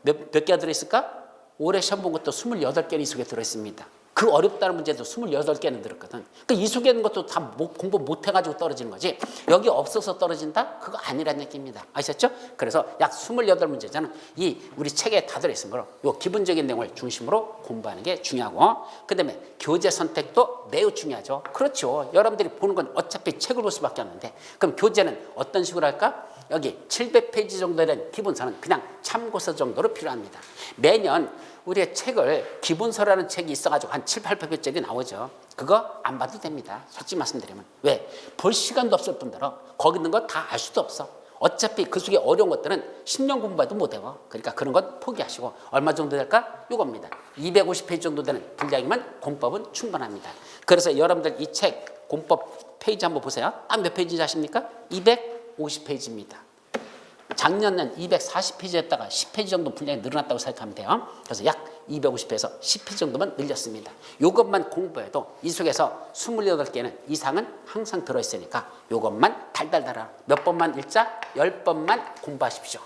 몇 개가 들어있을까? 올해 시험 본 것도 28개는 이 속에 들어있습니다. 그 어렵다는 문제도 28개는 들었거든. 그러니까 이 속에 있는 것도 다 공부 못해가지고 떨어지는 거지. 여기 없어서 떨어진다? 그거 아니란 얘기입니다. 아셨죠? 그래서 약 28문제잖아. 이 우리 책에 다 들어있으므로 요 기본적인 내용을 중심으로 공부하는 게 중요하고 그 다음에 교재 선택도 매우 중요하죠. 그렇죠. 여러분들이 보는 건 어차피 책을 볼 수밖에 없는데 그럼 교재는 어떤 식으로 할까? 여기 700페이지 정도에 대한 기본서는 그냥 참고서 정도로 필요합니다. 매년 우리의 책을 기본서라는 책이 있어가지고 한 7, 800페이지짜리 나오죠. 그거 안 봐도 됩니다. 솔직히 말씀드리면. 왜? 볼 시간도 없을 뿐더러 거기 있는 거 다 알 수도 없어. 어차피 그 속에 어려운 것들은 10년 공부해도 못 외워. 그러니까 그런 건 포기하시고 얼마 정도 될까? 이겁니다. 250페이지 정도 되는 분량이면 공법은 충분합니다. 그래서 여러분들 이 책 공법 페이지 한번 보세요. 몇 페이지인지 아십니까? 250페이지입니다. 작년엔 240페이지였다가 10페이지 정도 분량이 늘어났다고 생각하면 돼요. 그래서 약 250에서 10페이지 정도만 늘렸습니다. 이것만 공부해도 이 속에서 28개는 이상은 항상 들어있으니까 이것만 달달달아. 몇 번만 읽자? 10번만 공부하십시오.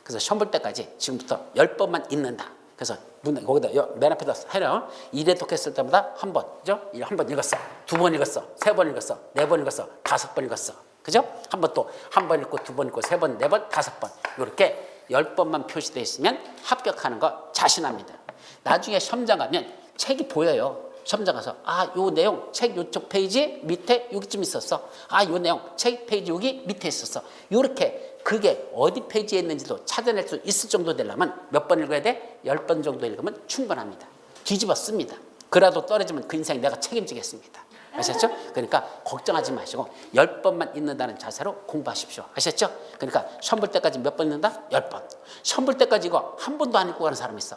그래서 시험 볼 때까지 지금부터 10번만 읽는다. 그래서 거기다 맨 앞에다 해요. 1회 독했을 때마다 한 번, 그죠? 한 번 읽었어. 2번 읽었어. 3번 읽었어. 4번 읽었어. 5번 읽었어. 그죠? 한 번 읽고 2번 읽고 3번, 4번, 5번 이렇게 10번만 표시되어 있으면 합격하는 거 자신합니다. 나중에 시험장 가면 책이 보여요. 시험장 가서 요 내용 책 요쪽 페이지 밑에 여기쯤 있었어. 요 내용 책 페이지 여기 밑에 있었어. 이렇게 그게 어디 페이지에 있는지도 찾아낼 수 있을 정도 되려면 몇 번 읽어야 돼? 10번 정도 읽으면 충분합니다. 뒤집어 씁니다. 그래도 떨어지면 그 인생 내가 책임지겠습니다. 아셨죠? 그러니까 걱정하지 마시고 10번만 읽는다는 자세로 공부하십시오. 아셨죠? 그러니까 시험 볼 때까지 몇 번 읽는다? 10번. 시험 볼 때까지 이거 한 번도 안 읽고 가는 사람 있어.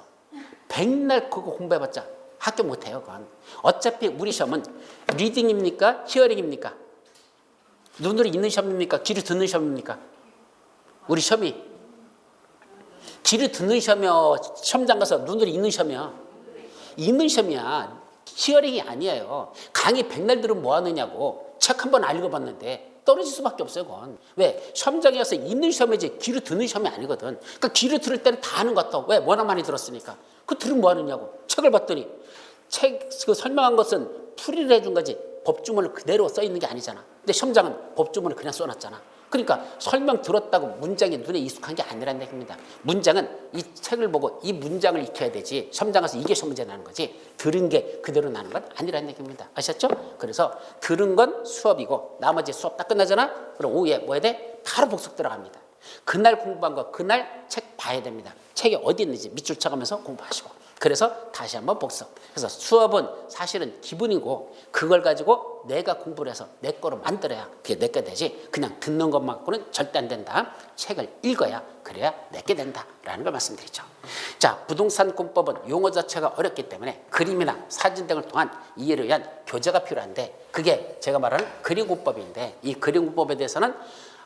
백날 그거 공부해봤자 합격 못해요. 그건. 어차피 우리 시험은 리딩입니까? 히어링입니까? 눈으로 읽는 시험입니까? 귀로 듣는 시험입니까? 우리 시험이 귀로 듣는 시험이요. 시험장 가서 눈으로 읽는 시험이야. 읽는 시험이야. 히어링이 아니에요. 강의 백날 들으면 뭐 하느냐고. 책 한 번 안 읽어봤는데 떨어질 수밖에 없어요. 그건. 왜? 시험장에 가서 읽는 시험이지 귀로 듣는 시험이 아니거든. 그러니까 귀로 들을 때는 다 아는 것 같아. 왜? 워낙 많이 들었으니까. 그 들으면 뭐 하느냐고. 책을 봤더니 책 그 설명한 것은 풀이를 해준 거지 법주문을 그대로 써 있는 게 아니잖아. 근데 시험장은 법주문을 그냥 써놨잖아. 그러니까 설명 들었다고 문장이 눈에 익숙한 게 아니라는 얘기입니다. 문장은 이 책을 보고 이 문장을 익혀야 되지 시험장 가서 이게 시험 문제 나는 거지 들은 게 그대로 나는 건 아니라는 얘기입니다. 아셨죠? 그래서 들은 건 수업이고 나머지 수업 다 끝나잖아? 그럼 오후에 뭐 해야 돼? 바로 복습 들어갑니다. 그날 공부한 거 그날 책 봐야 됩니다. 책이 어디 있는지 밑줄 쳐가면서 공부하시고 그래서 다시 한번 복습. 그래서 수업은 사실은 기본이고 그걸 가지고 내가 공부를 해서 내 거로 만들어야 그게 내 거 되지 그냥 듣는 것만으로는 절대 안 된다. 책을 읽어야 그래야 내게 된다라는 걸 말씀드리죠. 자, 부동산 공법은 용어 자체가 어렵기 때문에 그림이나 사진 등을 통한 이해를 위한 교재가 필요한데 그게 제가 말하는 그림공법인데 이 그림공법에 대해서는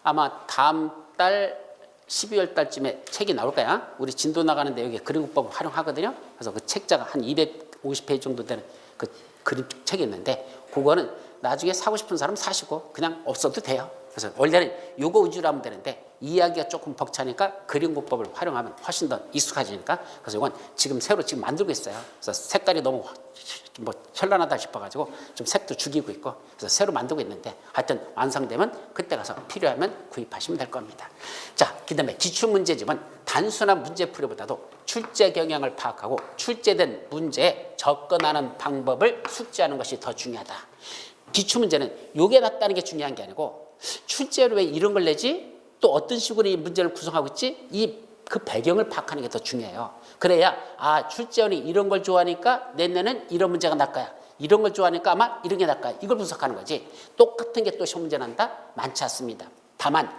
아마 다음 달 12월 달쯤에 책이 나올 거야. 우리 진도 나가는데 여기 그림국법을 활용하거든요. 그래서 그 책자가 한 250페이지 정도 되는 그 그림 책이 있는데 그거는 나중에 사고 싶은 사람 사시고 그냥 없어도 돼요. 그래서 원래는 요거 위주로 하면 되는데 이야기가 조금 벅차니까 그림국법을 활용하면 훨씬 더 익숙해지니까 그래서 이건 지금 새로 만들고 있어요. 그래서 색깔이 너무 현란하다 싶어가지고 좀 색도 죽이고 있고 그래서 새로 만들고 있는데 하여튼 완성되면 그때 가서 필요하면 구입하시면 될 겁니다. 자, 그다음에 기출문제집은 단순한 문제풀이보다도 출제 경향을 파악하고 출제된 문제에 접근하는 방법을 숙지하는 것이 더 중요하다. 기출문제는 요게 낫다는 게 중요한 게 아니고 출제로 왜 이런 걸 내지? 또 어떤 식으로 이 문제를 구성하고 있지? 그 배경을 파악하는 게 더 중요해요. 그래야 출제원이 이런 걸 좋아하니까 내년에는 이런 문제가 날 거야. 이런 걸 좋아하니까 아마 이런 게 날 거야. 이걸 분석하는 거지. 똑같은 게 또 시험 문제 난다? 많지 않습니다. 다만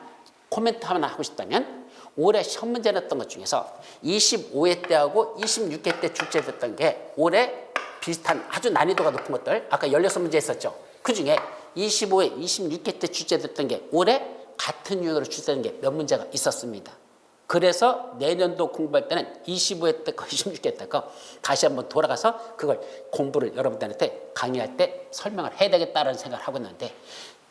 코멘트 하나 하고 싶다면 올해 시험 문제 냈던 것 중에서 25회 때하고 26회 때 출제됐던 게 올해 비슷한 아주 난이도가 높은 것들 아까 16문제 했었죠. 그중에 25회, 26회 때 출제됐던 게 올해 같은 유형으로 출제된 게 몇 문제가 있었습니다. 그래서 내년도 공부할 때는 25회 때 거, 26회 때 거 다시 한번 돌아가서 그걸 공부를 여러분들한테 강의할 때 설명을 해야 되겠다는 생각을 하고 있는데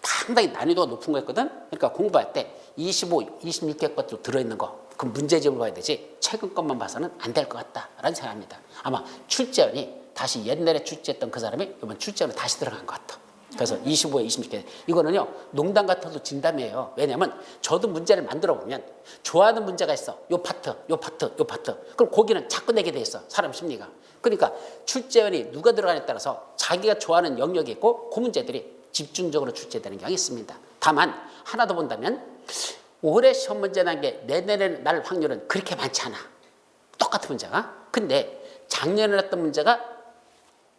상당히 난이도가 높은 거였거든. 그러니까 공부할 때 25, 26회 것도 들어있는 거 그 문제집을 봐야 되지 최근 것만 봐서는 안 될 것 같다라는 생각합니다. 아마 출제원이 다시 옛날에 출제했던 그 사람이 이번 출제원으로 다시 들어간 것 같아. 그래서 25에 26개 이거는요 농담 같아도 진담이에요. 왜냐하면 저도 문제를 만들어 보면 좋아하는 문제가 있어. 요 파트, 요 파트, 요 파트. 그럼 거기는 자꾸 내게 돼 있어. 사람 심리가. 그러니까 출제원이 누가 들어가냐에 따라서 자기가 좋아하는 영역이 있고 그 문제들이 집중적으로 출제되는 경향이 있습니다. 다만 하나 더 본다면 올해 시험 문제 난 게 내년에 날 확률은 그렇게 많지 않아. 똑같은 문제가. 근데 작년에 냈던 문제가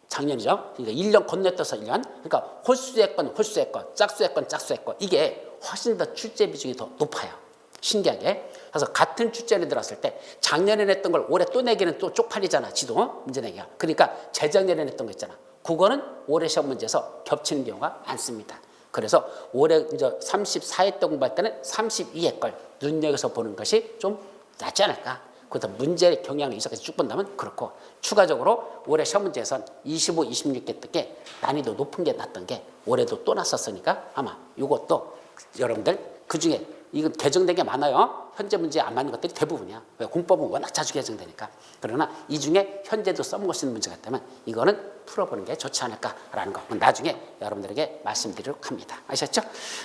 작년이죠. 그러니까 1년 건너뛰어서 1년. 그러니까 홀수의 건 홀수의 건, 짝수의 건 짝수의 건. 이게 훨씬 더 출제 비중이 더 높아요. 신기하게. 그래서 같은 출제를 들었을 때 작년에 냈던 걸 올해 또 내기는 또 쪽팔리잖아. 지도 문제 내기가. 그러니까 재작년에 냈던 거 있잖아. 그거는 올해 시험 문제에서 겹치는 경우가 많습니다. 그래서 올해 이제 34회 때 공부할 때는 32회 걸 눈여겨서 보는 것이 좀 낫지 않을까. 그래서 문제 경향을 이렇게 쭉 본다면 그렇고 추가적으로 올해 시험 문제에선 25, 26개 때 난이도 높은 게 났던 게 올해도 또 났었으니까 아마 이것도 여러분들 그중에 이거 개정된 게 많아요. 현재 문제에 안 맞는 것들이 대부분이야. 왜? 공법은 워낙 자주 개정되니까. 그러나 이 중에 현재도 써먹을 수 있는 문제가 있다면 이거는 풀어보는 게 좋지 않을까라는 거 나중에 여러분들에게 말씀드리도록 합니다. 아셨죠?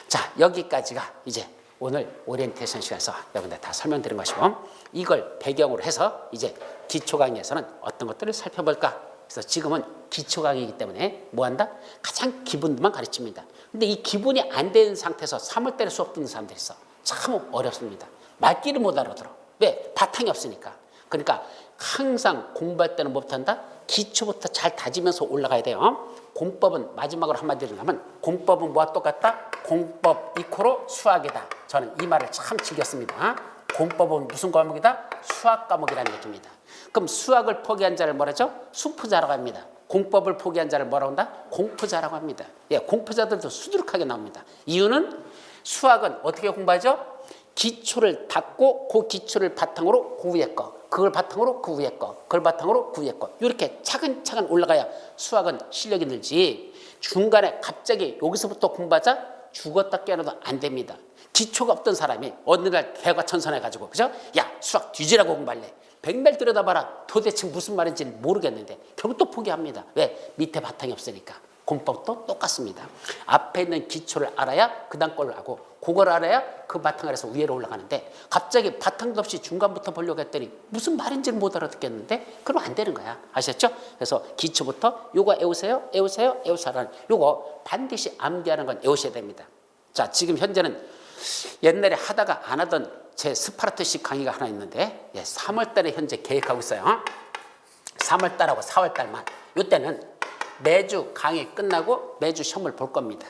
자, 여기까지가 이제 오늘 오리엔테이션 시간에서 여러분들 다 설명드린 것이고 이걸 배경으로 해서 이제 기초 강의에서는 어떤 것들을 살펴볼까. 그래서 지금은 기초 강의이기 때문에 뭐 한다? 가장 기본만 가르칩니다. 근데 이 기본이 안 되는 상태에서 3월달에 수업 듣는 사람들이 있어. 참 어렵습니다. 말귀를 못 알아들어. 왜? 바탕이 없으니까. 그러니까 항상 공부할 때는 뭐부터 한다? 기초부터 잘 다지면서 올라가야 돼요. 공법은 마지막으로 한마디로 하면 공법은 뭐와 똑같다? 공법 이코로 수학이다. 저는 이 말을 참 즐겼습니다. 공법은 무슨 과목이다? 수학 과목이라는 얘기입니다. 그럼 수학을 포기한 자를 뭐라 하죠? 수포자라고 합니다. 공법을 포기한 자를 뭐라고 한다? 공포자라고 합니다. 예, 공포자들도 수두룩하게 나옵니다. 이유는 수학은 어떻게 공부하죠? 기초를 닫고 그 기초를 바탕으로 그 위에 거, 그걸 바탕으로 그 위에 거, 그걸 바탕으로 그 위에 거 이렇게 차근차근 올라가야 수학은 실력이 늘지 중간에 갑자기 여기서부터 공부하자 죽었다 깨어나도 안 됩니다. 기초가 없던 사람이 어느 날 개과천선해가지고 그죠? 야 수학 뒤지라고 공부할래. 백날 들여다봐라. 도대체 무슨 말인지 모르겠는데 결국 또 포기합니다. 왜? 밑에 바탕이 없으니까. 공법도 똑같습니다. 앞에 있는 기초를 알아야 그 다음 걸 하고 그걸 알아야 그 바탕 아래서 위로 올라가는데 갑자기 바탕도 없이 중간부터 보려고 했더니 무슨 말인지를 못 알아듣겠는데 그럼 안 되는 거야. 아셨죠? 그래서 기초부터 요거 애우세요. 애우세요. 애우세요라는 요거 반드시 암기하는 건 애우셔야 됩니다. 자, 지금 현재는 옛날에 하다가 안 하던 제 스파르타식 강의가 하나 있는데 3월 달에 현재 계획하고 있어요. 3월 달하고 4월 달만. 이때는 매주 강의 끝나고 매주 시험을 볼 겁니다.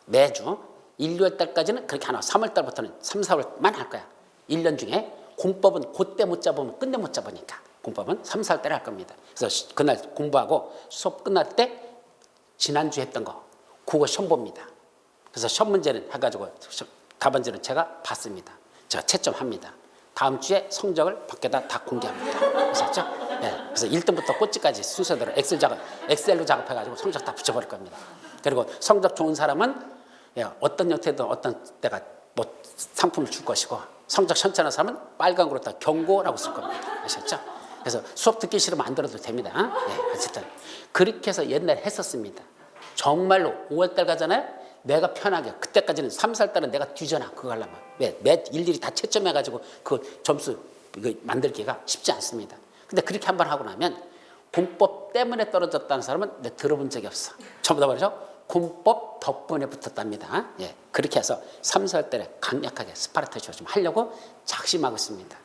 매주 1, 2월 달까지는 그렇게 안 하고 3월 달부터는 3, 4월만 할 거야. 1년 중에 공법은 그때 못 잡으면 끝내 못 잡으니까 공법은 3, 4월 달에 할 겁니다. 그래서 그날 공부하고 수업 끝날 때 지난주 했던 거 그거 시험 봅니다. 그래서 시험 문제는 해가지고 답안지는 제가 받습니다. 제가 채점합니다. 다음 주에 성적을 밖에다 다 공개합니다. 아셨죠? 네, 그래서 1등부터 꼴찌까지 순서대로 엑셀로 작업해가지고 성적 다 붙여버릴 겁니다. 그리고 성적 좋은 사람은 어떤 형태든 어떤 때가 뭐 상품을 줄 것이고 성적 현찮은 사람은 빨간 거로 다 경고라고 쓸 겁니다. 아셨죠? 그래서 수업 듣기 싫으면 안 들어도 됩니다. 네, 어쨌든 그렇게 해서 옛날에 했었습니다. 정말로 5월달 가잖아요. 내가 편하게 그때까지는 3, 4달은 내가 뒤져놔 그거 하려면 왜? 매 일일이 다 채점해가지고 그 점수 이거 만들기가 쉽지 않습니다. 근데 그렇게 한번 하고 나면 공법 때문에 떨어졌다는 사람은 내가 들어본 적이 없어. 전부 다 말이죠. 공법 덕분에 붙었답니다. 예, 그렇게 해서 3, 4달에 강력하게 스파르타식으로 좀 하려고 작심하고 있습니다.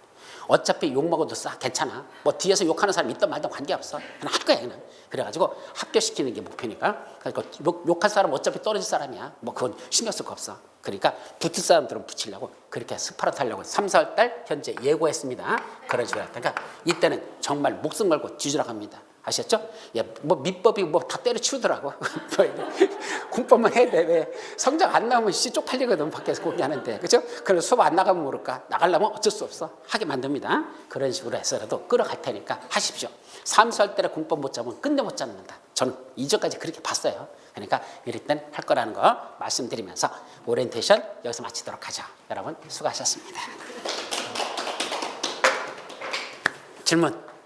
어차피 욕먹어도 괜찮아. 뭐 뒤에서 욕하는 사람이 있든 말든 관계없어. 그냥 할 거야 그냥. 그래가지고 합격시키는 게 목표니까. 그러니까 욕할 사람은 어차피 떨어질 사람이야. 뭐 그건 신경 쓸 거 없어. 그러니까 붙을 사람들은 붙이려고 그렇게 스파르타 하려고 3, 4월 달 현재 예고했습니다. 그런 식으로 하다가 이때는 정말 목숨 걸고 뒤지러 갑니다. 아셨죠? 예, 뭐 민법이 뭐 다 때려치우더라고. 공법만 해야 돼. 왜 성적 안 나오면 쪽팔리거든 밖에서 공부하는데, 그렇죠? 그래서 수업 안 나가면 모를까? 나가려면 어쩔 수 없어. 하게 만듭니다. 그런 식으로 해서라도 끌어갈 테니까 하십시오. 삼수할 때는 공법 못 잡으면 끝내 못 잡는다. 저는 이전까지 그렇게 봤어요. 그러니까 이럴 땐 할 거라는 거 말씀드리면서 오리엔테이션 여기서 마치도록 하죠. 여러분 수고하셨습니다. 질문.